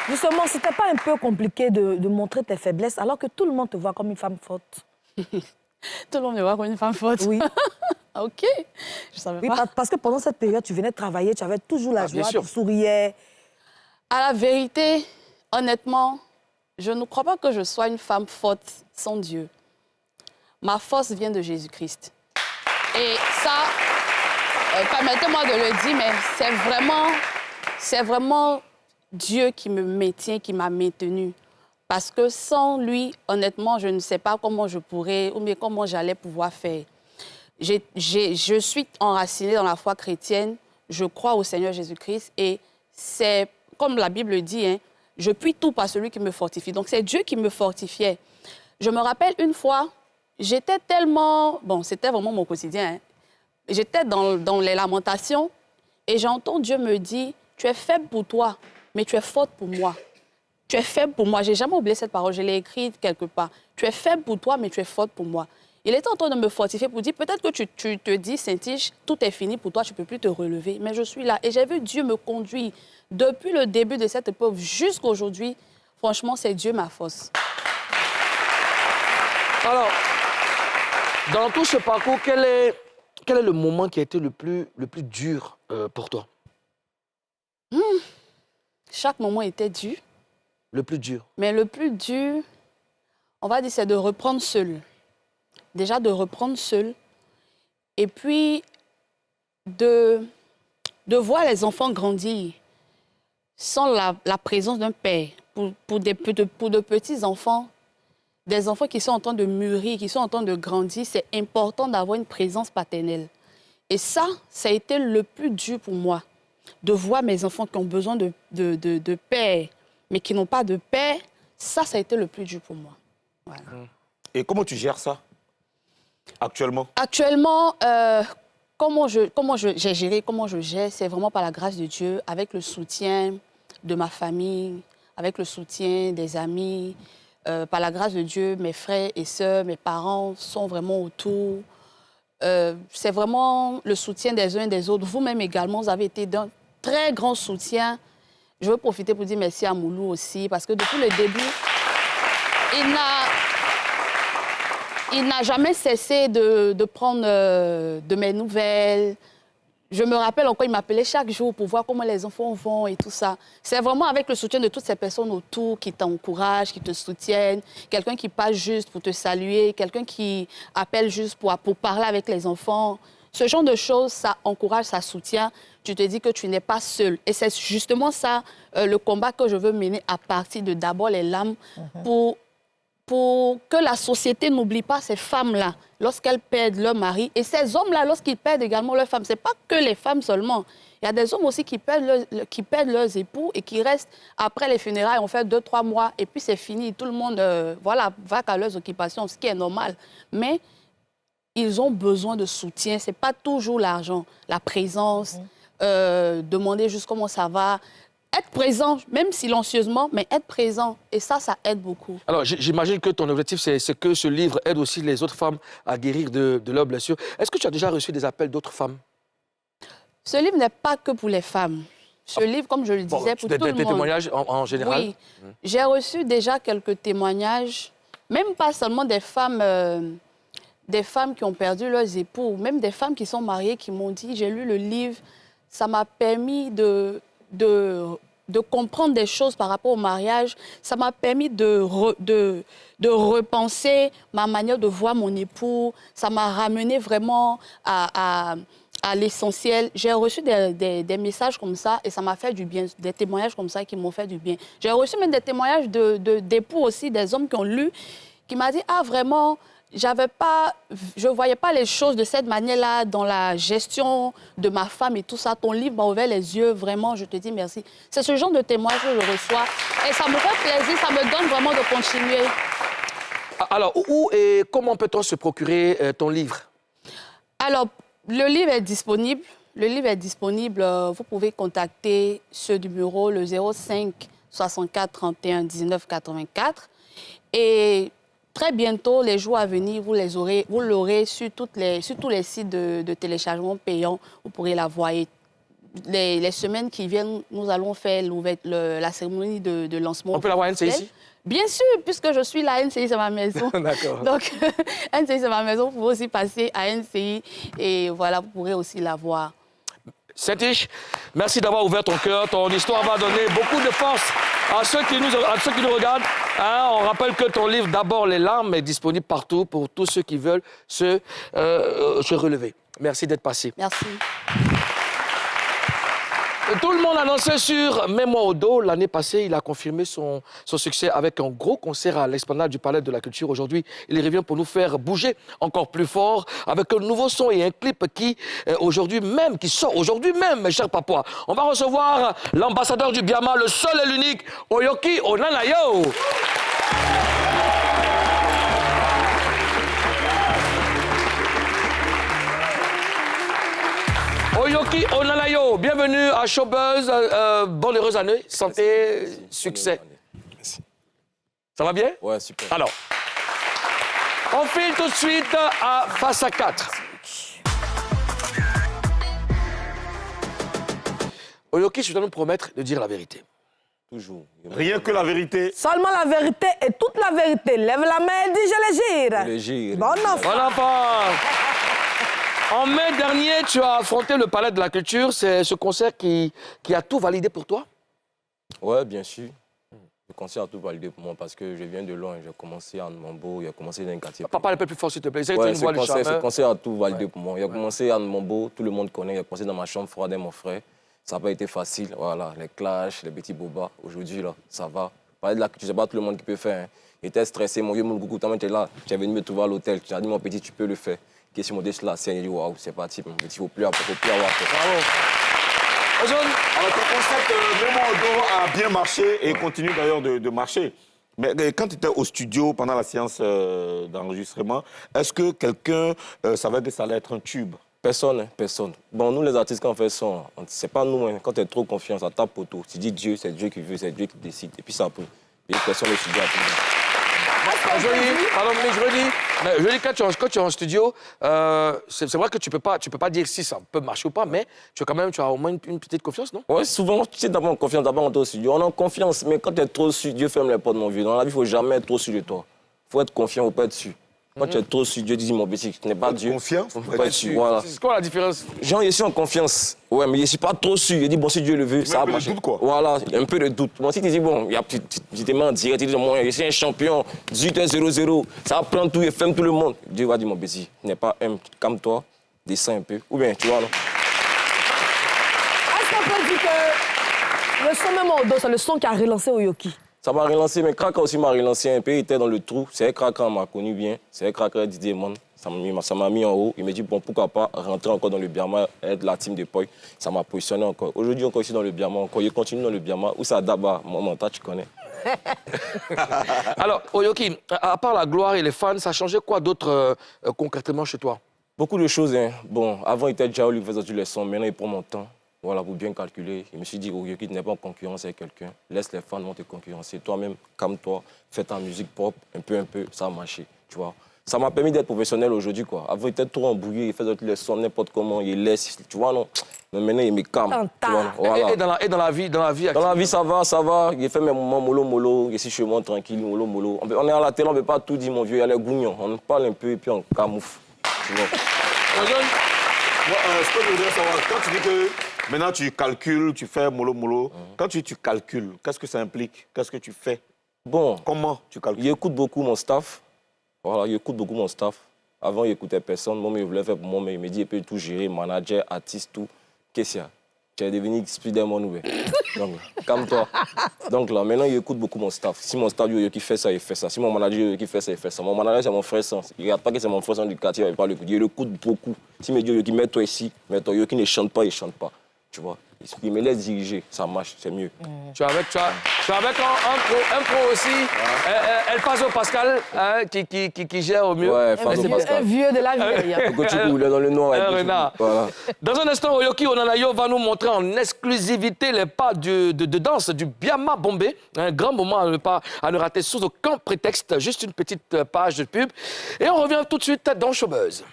Justement, c'était pas un peu compliqué de montrer tes faiblesses alors que tout le monde te voit comme une femme forte? Tout le monde me voit comme une femme forte? Oui. OK. Je savais pas. Parce que pendant cette période, tu venais de travailler, tu avais toujours la joie, tu souriais. À la vérité, honnêtement, je ne crois pas que je sois une femme forte sans Dieu. Ma force vient de Jésus-Christ. Et ça, permettez-moi de le dire, mais c'est vraiment Dieu qui me maintient, qui m'a maintenue. Parce que sans lui, honnêtement, je ne sais pas comment je pourrais, ou bien comment j'allais pouvoir faire. Je suis enracinée dans la foi chrétienne, je crois au Seigneur Jésus-Christ et c'est, comme la Bible dit, hein, je puis tout par celui qui me fortifie. Donc c'est Dieu qui me fortifiait. Je me rappelle une fois, j'étais tellement... Bon, c'était vraiment mon quotidien. Hein. J'étais dans les lamentations et j'entends Dieu me dire, tu es faible pour toi, mais tu es forte pour moi. Tu es faible pour moi. Je n'ai jamais oublié cette parole, je l'ai écrite quelque part. Tu es faible pour toi, mais tu es forte pour moi. Il était en train de me fortifier pour dire, peut-être que tu te dis, Saint-Tige, tout est fini pour toi, tu ne peux plus te relever. Mais je suis là. Et j'ai vu Dieu me conduire depuis le début de cette épreuve jusqu'à aujourd'hui. Franchement, c'est Dieu ma force. Alors, dans tout ce parcours, quel est le moment qui a été le plus dur pour toi? Chaque moment était dur. Le plus dur? Mais le plus dur, on va dire, c'est de reprendre seul. Déjà, de reprendre seul. Et puis, de voir les enfants grandir sans la présence d'un père. Pour de petits enfants, des enfants qui sont en train de mûrir, qui sont en train de grandir, c'est important d'avoir une présence paternelle. Et ça a été le plus dur pour moi. De voir mes enfants qui ont besoin de père, mais qui n'ont pas de père, ça a été le plus dur pour moi. Voilà. Et comment tu gères ça, actuellement? Actuellement, comment j'ai géré, comment je gère, c'est vraiment par la grâce de Dieu, avec le soutien de ma famille, avec le soutien des amis. Par la grâce de Dieu, mes frères et sœurs, mes parents sont vraiment autour. C'est vraiment le soutien des uns et des autres. Vous-même également, vous avez été d'un très grand soutien. Je veux profiter pour dire merci à Moulou aussi, parce que depuis le début, il n'a jamais cessé de prendre de mes nouvelles. Je me rappelle encore, il m'appelait chaque jour pour voir comment les enfants vont et tout ça. C'est vraiment avec le soutien de toutes ces personnes autour qui t'encouragent, qui te soutiennent, quelqu'un qui passe juste pour te saluer, quelqu'un qui appelle juste pour parler avec les enfants. Ce genre de choses, ça encourage, ça soutient. Tu te dis que tu n'es pas seul. Et c'est justement ça, le combat que je veux mener à partir de d'abord les larmes pour que la société n'oublie pas ces femmes-là lorsqu'elles perdent leur mari. Et ces hommes-là, lorsqu'ils perdent également leur femme, ce n'est pas que les femmes seulement. Il y a des hommes aussi qui perdent leurs époux et qui restent après les funérailles, on fait 2-3 mois et puis c'est fini. Tout le monde va qu'à leurs occupations, ce qui est normal. Mais ils ont besoin de soutien. Ce n'est pas toujours l'argent, la présence, demander juste comment ça va. Être présent, même silencieusement, mais être présent. Et ça aide beaucoup. Alors, j'imagine que ton objectif, c'est que ce livre aide aussi les autres femmes à guérir de leurs blessures. Est-ce que tu as déjà reçu des appels d'autres femmes? Ce livre n'est pas que pour les femmes. Ce livre, comme je le disais, pour tout le monde. Des témoignages en général? Oui. J'ai reçu déjà quelques témoignages, même pas seulement des femmes qui ont perdu leurs époux, même des femmes qui sont mariées qui m'ont dit, j'ai lu le livre, ça m'a permis de comprendre des choses par rapport au mariage. Ça m'a permis de repenser ma manière de voir mon époux. Ça m'a ramené vraiment à à l'essentiel. J'ai reçu des messages comme ça et ça m'a fait du bien, des témoignages comme ça qui m'ont fait du bien. J'ai reçu même des témoignages d'époux aussi, des hommes qui ont lu, qui m'ont dit « Ah, vraiment, je ne voyais pas les choses de cette manière-là dans la gestion de ma femme et tout ça. Ton livre m'a ouvert les yeux, vraiment, je te dis merci. » C'est ce genre de témoignage que je reçois et ça me fait plaisir, ça me donne vraiment de continuer. Alors, où et comment peut-on se procurer ton livre? Alors, le livre est disponible. Le livre est disponible. Vous pouvez contacter ce numéro, le 05 64 31 19 84. Et très bientôt, les jours à venir, vous l'aurez sur tous les sites de téléchargement payants. Vous pourrez la voir. Et les semaines qui viennent, nous allons faire la cérémonie de lancement. On peut la voir à NCI ici? Bien sûr, puisque je suis là, NCI, c'est ma maison. D'accord. Donc, NCI, c'est ma maison. Vous pouvez aussi passer à NCI et voilà, vous pourrez aussi la voir. Saint-Tiche, merci d'avoir ouvert ton cœur. Ton histoire va donner beaucoup de force à ceux qui nous regardent. Hein, on rappelle que ton livre, D'abord les larmes, est disponible partout pour tous ceux qui veulent se relever. Merci d'être passé. Merci. Tout le monde annonçait sur Mets-moi au dos. L'année passée, il a confirmé son succès avec un gros concert à l'Esplanade du Palais de la Culture. Aujourd'hui, il revient pour nous faire bouger encore plus fort avec un nouveau son et un clip qui sort aujourd'hui même, mes chers papois. On va recevoir l'ambassadeur du Biama, le seul et l'unique, Oyoki Onanayo. Oyoki Onanayo, bienvenue à Showbuzz. Bonne heureuse année, santé, succès. Merci. Ça va bien? Ouais, super. Alors, on file tout de suite à Face à 4. Oyoki, je dois nous promettre de dire la vérité. Toujours. Rien que la vérité. Seulement la vérité et toute la vérité. Lève la main et dis je les gire. Le gire. Bon enfant. Bon enfant. En mai dernier, tu as affronté le Palais de la Culture. C'est ce concert qui a tout validé pour toi? Ouais, bien sûr. Le concert a tout validé pour moi parce que je viens de loin. J'ai commencé à Nwambo, j'ai commencé dans un quartier. Papa, un peu plus fort, s'il te plaît. Ouais, ce concert a tout validé pour moi. J'ai commencé à Nwambo, tout le monde connaît. J'ai commencé dans ma chambre froide avec mon frère. Ça n'a pas été facile. Voilà, les clashs, les petits bobas. Aujourd'hui, là, ça va. Parler de la culture, c'est pas tout le monde qui peut faire. Hein. J'étais stressé, mon vieux Moulgougou, tu es là. Tu es venu me trouver à l'hôtel. Tu as dit, mon petit, tu peux le faire. Question modeste sur la scène, il dit waouh, c'est parti, mon petit, il faut plus avoir. Bravo. Alors, ton concept, Mets-moi au dos, a bien marché et continue d'ailleurs de marcher. Mais quand tu étais au studio pendant la séance d'enregistrement, est-ce que quelqu'un savait que ça allait être un tube? Personne, hein, personne. Bon, nous, les artistes, quand on fait son, c'est pas nous, hein. Quand tu as trop confiance, à ta poteau, tu dis Dieu, c'est Dieu qui veut, c'est Dieu qui décide. Et puis ça peut. Et personne ne studio à tout le monde. Je dis, quand tu es en studio, c'est vrai que tu peux pas dire si ça peut marcher ou pas, mais tu as au moins une petite confiance, non? Oui, souvent, tu sais d'abord confiance, d'abord on est au studio. On a confiance, mais quand tu es trop sûr, Dieu ferme les portes, mon vieux. Dans la vie, il ne faut jamais être trop sûr de toi. Il faut être confiant, il ne faut pas être sûr. Quand tu es trop sûr, Dieu dit, mon petit, tu n'es pas Dieu. Confiant, il ne faut pas être sûr. Voilà. C'est quoi la différence? Genre, je suis en confiance. Ouais, mais je ne suis pas trop sûr. Je dis, bon, si Dieu le veut, ça va marcher. Un peu de doute, quoi. Voilà, un peu de doute. Bon, si tu dis, bon, tu te mets en direct, tu dis, moi, je suis un champion, 18-0-0, ça va prendre tout et ferme tout le monde. Dieu va dire, mon petit, tu n'es pas un, calme-toi, descends un peu. Ou bien, tu vois, non? Est-ce qu'on peut dire que le son Mets-moi au dos, c'est le son qui a relancé Oyoki? Ça m'a relancé, mais Kraka aussi m'a relancé un peu. Il était dans le trou. C'est Kraka m'a connu bien. C'est Kraka Didier Man. Ça m'a mis en haut. Il m'a dit, bon, pourquoi pas rentrer encore dans le Biama, être la team de Poi. Ça m'a positionné encore. Aujourd'hui, encore ici dans le Biama, encore. Il continue dans le Biama. Où ça d'abord, mon mental, tu connais. Alors, Oyoki, à part la gloire et les fans, ça a changé quoi d'autre concrètement chez toi? Beaucoup de choses. Hein. Bon, avant, il était déjà où il faisait du leçon. Maintenant, il prend mon temps. Voilà, pour bien calculer. Je me suis dit, Oyoki, tu n'es pas en concurrence avec quelqu'un. Laisse les fans vont te concurrencer. Toi-même, calme-toi, fais ta musique propre, un peu, ça a marché, tu vois. Ça m'a permis d'être professionnel aujourd'hui, quoi. Avant, il était trop embrouillé, il faisait les sons n'importe comment, il laisse, tu vois, non. Mais maintenant, il me calme. Tu vois, voilà. Et dans la vie Dans la vie, ça va. Il fait mes moments mollo. Je suis chez moi, tranquille, mollo. On est à la télé, on ne peut pas tout dire, mon vieux, il y a les gougnons. On parle un peu et puis on camoufle, tu vois. Ce que je voudrais savoir, quand tu dis que maintenant tu calcules, tu fais mollo, quand tu calcules, qu'est-ce que ça implique? Qu'est-ce que tu fais? Bon, comment tu calcules? J'écoute beaucoup mon staff. Voilà, j'écoute beaucoup mon staff. Avant, il n'écoutait personne. Moi, il voulait faire pour moi, mais il me dit, il peut tout gérer, manager, artiste, tout. Qu'est-ce qu'il y a? Tu es devenu Spider-Man, ouais. Donc, calme-toi. Donc là, maintenant, il écoute beaucoup mon staff. Si mon staff qui fait ça, il fait ça. Si mon manager qui fait ça, il fait ça. Mon manager, c'est mon frère Sens. Il ne regarde pas que c'est mon frère Sens du quartier, il ne va pas l'écouter. Il écoute beaucoup. Si me dit, mets-toi ici, mets-toi, qui ne chante pas, il ne chante pas. Tu vois? Il me laisse diriger, ça marche, c'est mieux. Tu es avec un pro aussi, El Paso Pascal, hein, qui gère au mieux. Ouais, Paso Pascal. Un vieux de la vieille. Il est dans le noir. Un renard. Voilà. Dans un instant, Oyoki Onanayo va nous montrer en exclusivité les pas de danse du Biama Bombé. Un grand moment à ne rater sous aucun prétexte. Juste une petite page de pub. Et on revient tout de suite dans Showbuzz.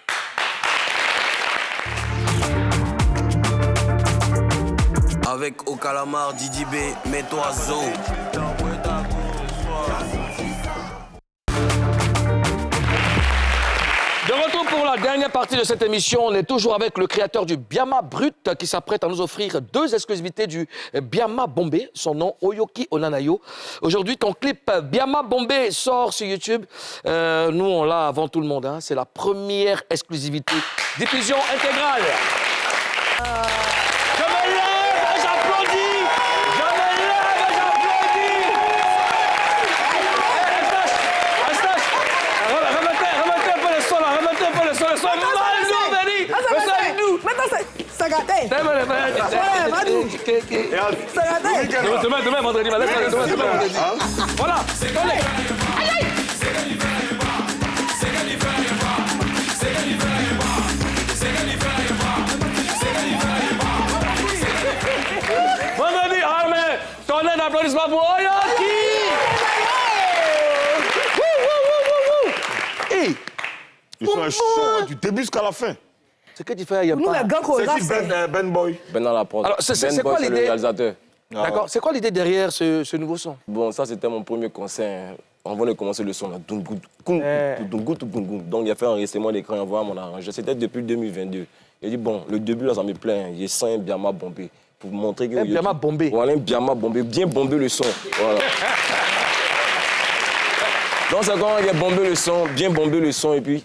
Avec Okalamar, Didi B, mets-toi Zo. De retour pour la dernière partie de cette émission, on est toujours avec le créateur du Biama Brut qui s'apprête à nous offrir 2 exclusivités du Biama Bombé, son nom Oyoki Onanayo. Aujourd'hui, ton clip Biama Bombé sort sur YouTube. Nous, on l'a avant tout le monde, hein. C'est la première exclusivité. Diffusion intégrale. Je me lève et j'applaudis. Je me lève et j'applaudis. Eustache, remettez un peu le son là, remettez un peu le son. Le son est mal nous, Benny. Le son est nous. Maintenant, c'est gâté. Demain, vendredi. Voilà. Vendredi, mais tonnerre d'applaudissements pour Oyoki. Hey, ils sont un show du début jusqu'à la fin. Ce que tu fais, il y a Nous, pas. les gars, qu'on C'est qui regarde, Ben Boy? Ben dans la prod. Alors, c'est Ben quoi Boy, l'idée? le réalisateur. D'accord. C'est quoi l'idée derrière ce nouveau son? Bon, ça, c'était mon premier concert. On venait de commencer le son là. Donc, il a fait un enregistrement d'écran et envoyé mon arrangeur. C'était depuis 2022. Il a dit, bon, le début, là, ça me plaît. Hein. Il sent un Biama bombé. Pour montrer que... Un Biama bombé. Voilà, un Biama bombé. Bien bomber le son. Voilà. Donc, c'est quand il a bombé le son, bien bombé le son, et puis...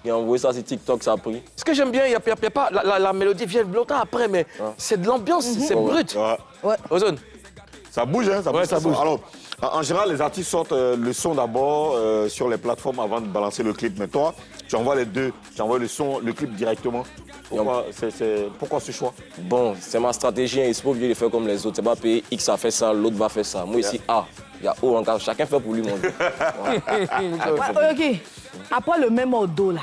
Il a envoyé ça sur TikTok, ça a pris. Ce que j'aime bien, il y a pas... La mélodie vient longtemps après, mais c'est de l'ambiance, c'est brut. Ouais. Ozone. Ça bouge, hein? Ça bouge. Alors, en général, les artistes sortent le son d'abord sur les plateformes avant de balancer le clip. Mais toi, tu envoies les deux. Tu envoies le son, le clip directement. Pourquoi ce choix? Bon, c'est ma stratégie. Il ne faut pas obligé de faire comme les autres. C'est pas payer X a fait ça, l'autre va faire ça. Moi ici, A. Il y a O encore. Chacun fait pour lui, mon Dieu. Ok. Après le même au dos, là.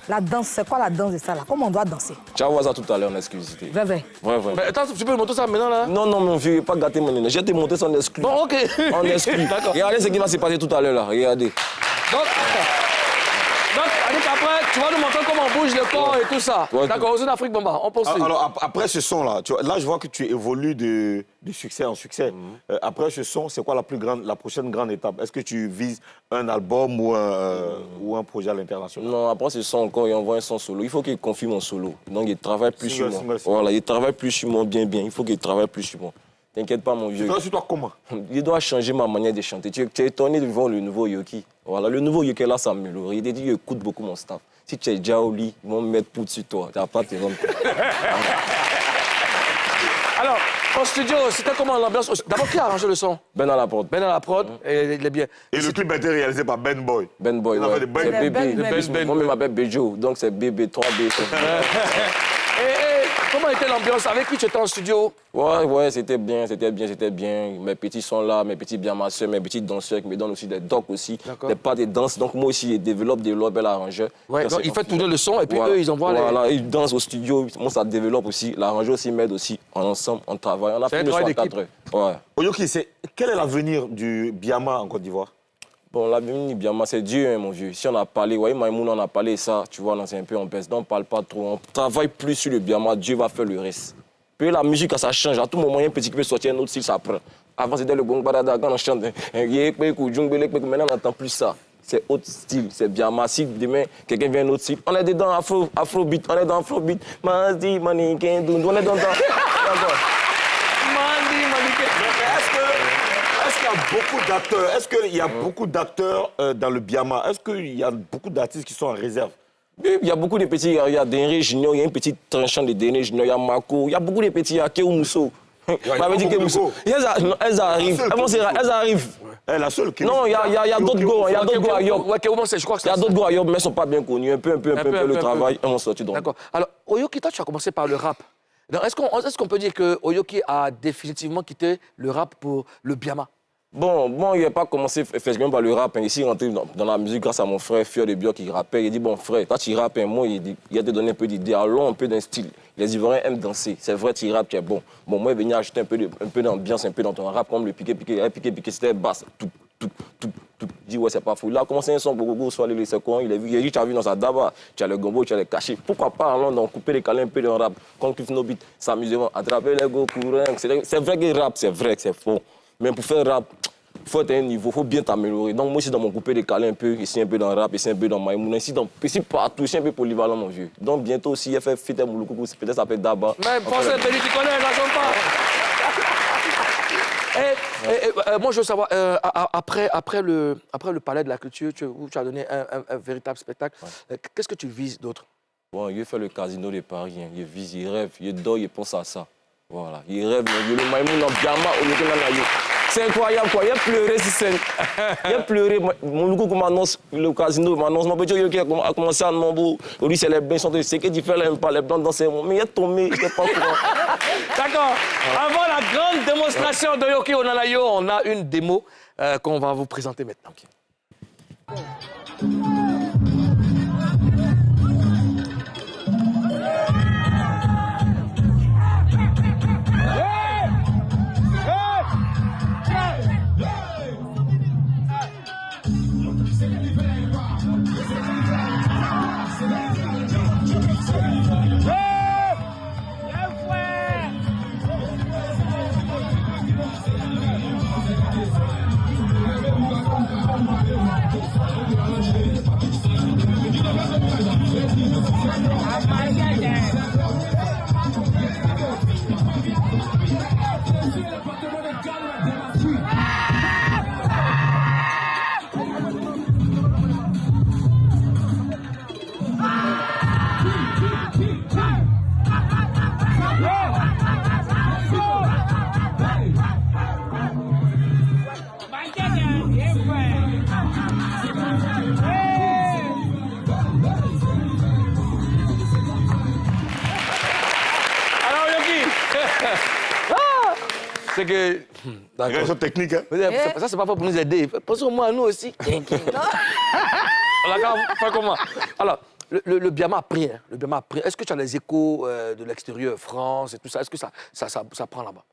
La danse, c'est quoi la danse de ça, là? Comment on doit danser? Tu vas voir ça tout à l'heure en exclusivité. Vrai. Ouais. Mais attends, tu peux me montrer ça maintenant, là? Non, mon vieux, pas gâter mon énergie. Je vais te montrer ça en exclu. Bon, OK. En exclu. D'accord. Regardez ce qui va se passer tout à l'heure, là. Regardez. Donc, après, tu vas nous montrer comment on bouge le corps et tout ça. Ouais, D'accord, aux Afrique Bomba, on poursuit. Alors, après ce son-là, là, je vois que tu évolues de succès en succès. Après ce son, c'est quoi la prochaine grande étape? Est-ce que tu vises un album ou un projet à l'international? Non, après ce son encore, il envoie un son solo. Il faut qu'il confie mon solo. Donc, il travaille plus sur moi. Single. Voilà, il travaille plus sur moi, bien. Il faut qu'il travaille plus sur moi. T'inquiète pas, mon vieux. Tu travailles sur toi comment? Il doit changer ma manière de chanter. Tu es étonné de voir le nouveau Yoki. Voilà, le nouveau Yoki là, ça m'améliore. Il a dit qu'il écoute beaucoup mon staff. Si tu es déjà au lit, ils vont me mettre pour sur toi. Tu n'as pas te rendre. Alors, au studio, c'était comment l'ambiance? D'abord, qui a arrangé le son? Ben à la prod. Ben à la prod, et il est bien. Et le clip a été réalisé par Ben Boy. Ben Boy, On a fait des C'est Ben- bébé. Moi, je m'appelle Bejo, donc c'est bébé, 3B. Et comment était l'ambiance? Avec qui tu étais en studio? Ouais, c'était bien. Mes petits sont là, mes petits bien ma soeur, mes petits danseurs qui me donnent aussi des docs aussi, des pas des danses. Donc moi aussi, je développe des belles arrangeurs. Ouais, donc il fait tourner le son et puis eux, ils envoient les... Voilà, ils dansent au studio. Moi, ça développe aussi. L'arrangeur aussi m'aide aussi. Ensemble, on travaille. On a fait le soir à 4 heures. Ouais. Oyoki, quel est l'avenir du Biama en Côte d'Ivoire? Bon, l'avenir du Biama, c'est Dieu, hein, mon vieux. Si on a parlé, ouais, Maïmouna, on a parlé ça, tu vois, c'est un peu en baisse. Donc, on ne parle pas trop. On travaille plus sur le Biama. Dieu va faire le reste. Puis la musique, quand ça change, à tout moment, il y a un petit qui peut sortir un autre style, ça prend. Avant, c'était le gong badada, quand on chante, maintenant, on n'entend plus ça. C'est autre style, c'est Biama. Si demain, quelqu'un vient un autre style, on est dedans Afrobeat, on est dans Afrobeat. Mandi, maniquin, on est dans... Est-ce qu'il y a beaucoup beaucoup d'acteurs. Est-ce qu'il y a beaucoup d'acteurs dans le Biama? Est-ce qu'il y a beaucoup d'artistes qui sont en réserve? Il y a beaucoup de petits, il y a Denry Junior, il y a une petite tranchant de Denry Junior, il y a Mako, il y a beaucoup de petits, il y a Kéou Mousso. Elles arrivent, elles arrivent. Elle la seule qui... Non, il y a d'autres gars, il y a d'autres gars à Yob. Ouais, Kéou, je crois que Il y a d'autres gars à Yob, mais ils ne sont pas bien connus, un peu le travail, et on sortit donc. D'accord. Alors, Oyoki, toi, tu as commencé par le rap. Est-ce qu'on peut dire que Oyoki a définitivement quitté le rap pour le Biama? Bon, il n'a pas commencé effectivement par le rap. Ici, il est rentré dans la musique grâce à mon frère Fior de Bio qui rappelle. Il dit, bon frère, toi tu rappes, moi, il a te donné un peu d'idées, allons un peu d'un style. Les Ivoiriens aiment danser. C'est vrai, tu rappes, tu es bon. Bon, moi, il venait ajouter un peu d'ambiance, un peu dans ton rap, comme le piqué, c'était basse. Tout. Il dit, ouais, c'est pas fou. Là, commencé un son, Gogo, soit les secondes, il a dit, tu as vu dans sa daba, tu as le gombo, tu as les cachets. Pourquoi pas, allons donc couper les câlins un peu dans le rap, comme Cliff No Beat, s'amuser, attraper les go, courant. C'est vrai que rap, c'est vrai que c'est faux. Mais pour faire rap, il faut être à un niveau, il faut bien t'améliorer. Donc moi, je suis dans mon coupé de câlins un peu, ici un peu dans le rap, ici un peu dans Maïmouna, ici partout, ici un peu polyvalent, mon vieux. Donc bientôt, si il fait Fité Mouloukou, peut-être ça peut être Daba. Mais pensez, Béni, tu connais, j'en pas. Moi, je veux savoir, après le Palais de la Culture, où tu as donné un véritable spectacle, qu'est-ce que tu vises d'autre? Bon, il fait le casino de Paris, hein. Il vise, il rêve, il dort, il pense à ça. Voilà, il rêve, le Maïmouna, Biama, au lieu de c'est incroyable, quoi. Il a pleuré sur scène. Il a pleuré. Mon logo m'annonce, le casino m'annonce. Mon petit Yoki a commencé à m'embourer. Lui, c'est les blancs, c'est que tu fais là, pas les blancs dans ces moments. Mais il est tombé, il n'est pas au courant. D'accord. Avant la grande démonstration de Yoki Onanayo, on a une démo qu'on va vous présenter maintenant. C'est que... D'accord. Technique, hein? Ça, c'est pas pour nous aider. Pensons-moi à nous aussi. Alors, comment? Alors, le Biama a pris. Hein. Le Biama a pris. Est-ce que tu as les échos de l'extérieur, France et tout ça? Est-ce que ça prend là-bas?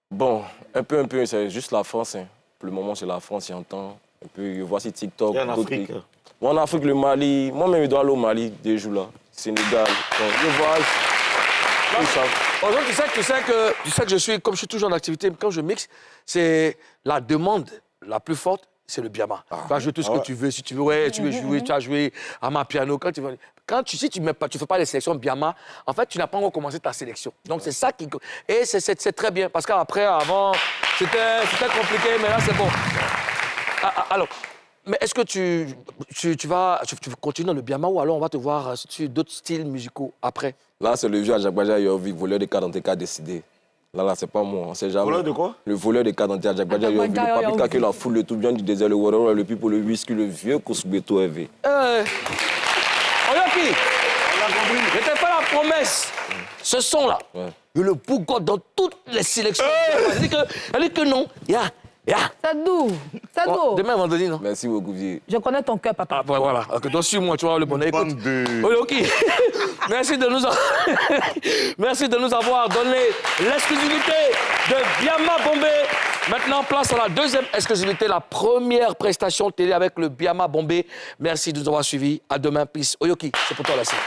Bon, un peu. C'est juste la France. Hein. Pour le moment, c'est la France, j'entends. Un peu, voici TikTok. Et en Afrique? Moi, en Afrique, le Mali. Moi-même, je dois aller au Mali, des jours là. Sénégal. Je vois. Tu sais que je suis, comme je suis toujours en activité, quand je mixe, c'est la demande la plus forte, c'est le Biama. Tu vas jouer tout ce que tu veux. Si tu veux, ouais, tu veux jouer, tu as joué à ma piano. Si tu ne fais pas les sélections Biama, en fait, tu n'as pas encore commencé ta sélection. Donc, c'est ça qui... Et c'est très bien, parce qu'après, avant, c'était compliqué, mais là, c'est bon. Alors, mais est-ce que tu vas continuer dans le Biama ou alors on va te voir sur d'autres styles musicaux après? Là, c'est le vieux Adjagbaja Yovi, voleur de Kadante qui a décidé. Là, c'est pas moi, on sait jamais. Voleur de quoi? Le voleur de Kadante Adjagbaja Yovi, le papier qui la foule, le tout bien du désert, le warrior, le pipo, le whisky, le vieux Kousbeto Hervé. Oyoki, je t'ai fait la promesse. Ce son-là, je le bougotte dans toutes les sélections. Elle dit que non, C'est doux. C'est doux. Demain, vendredi, non? Merci beaucoup, vieux. Je connais ton cœur, papa. Ah, voilà. Donc, suis-moi, tu vois le bonheur. Écoute, Oyoki, merci de nous avoir donné l'exclusivité de Biama Bombé. Maintenant, place à la deuxième exclusivité, la première prestation télé avec le Biama Bombé. Merci de nous avoir suivis. À demain, peace. Oyoki, c'est pour toi la scène.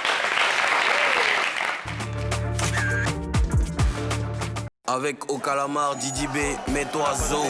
Avec Okalamar, Didi B, mets-toi zo.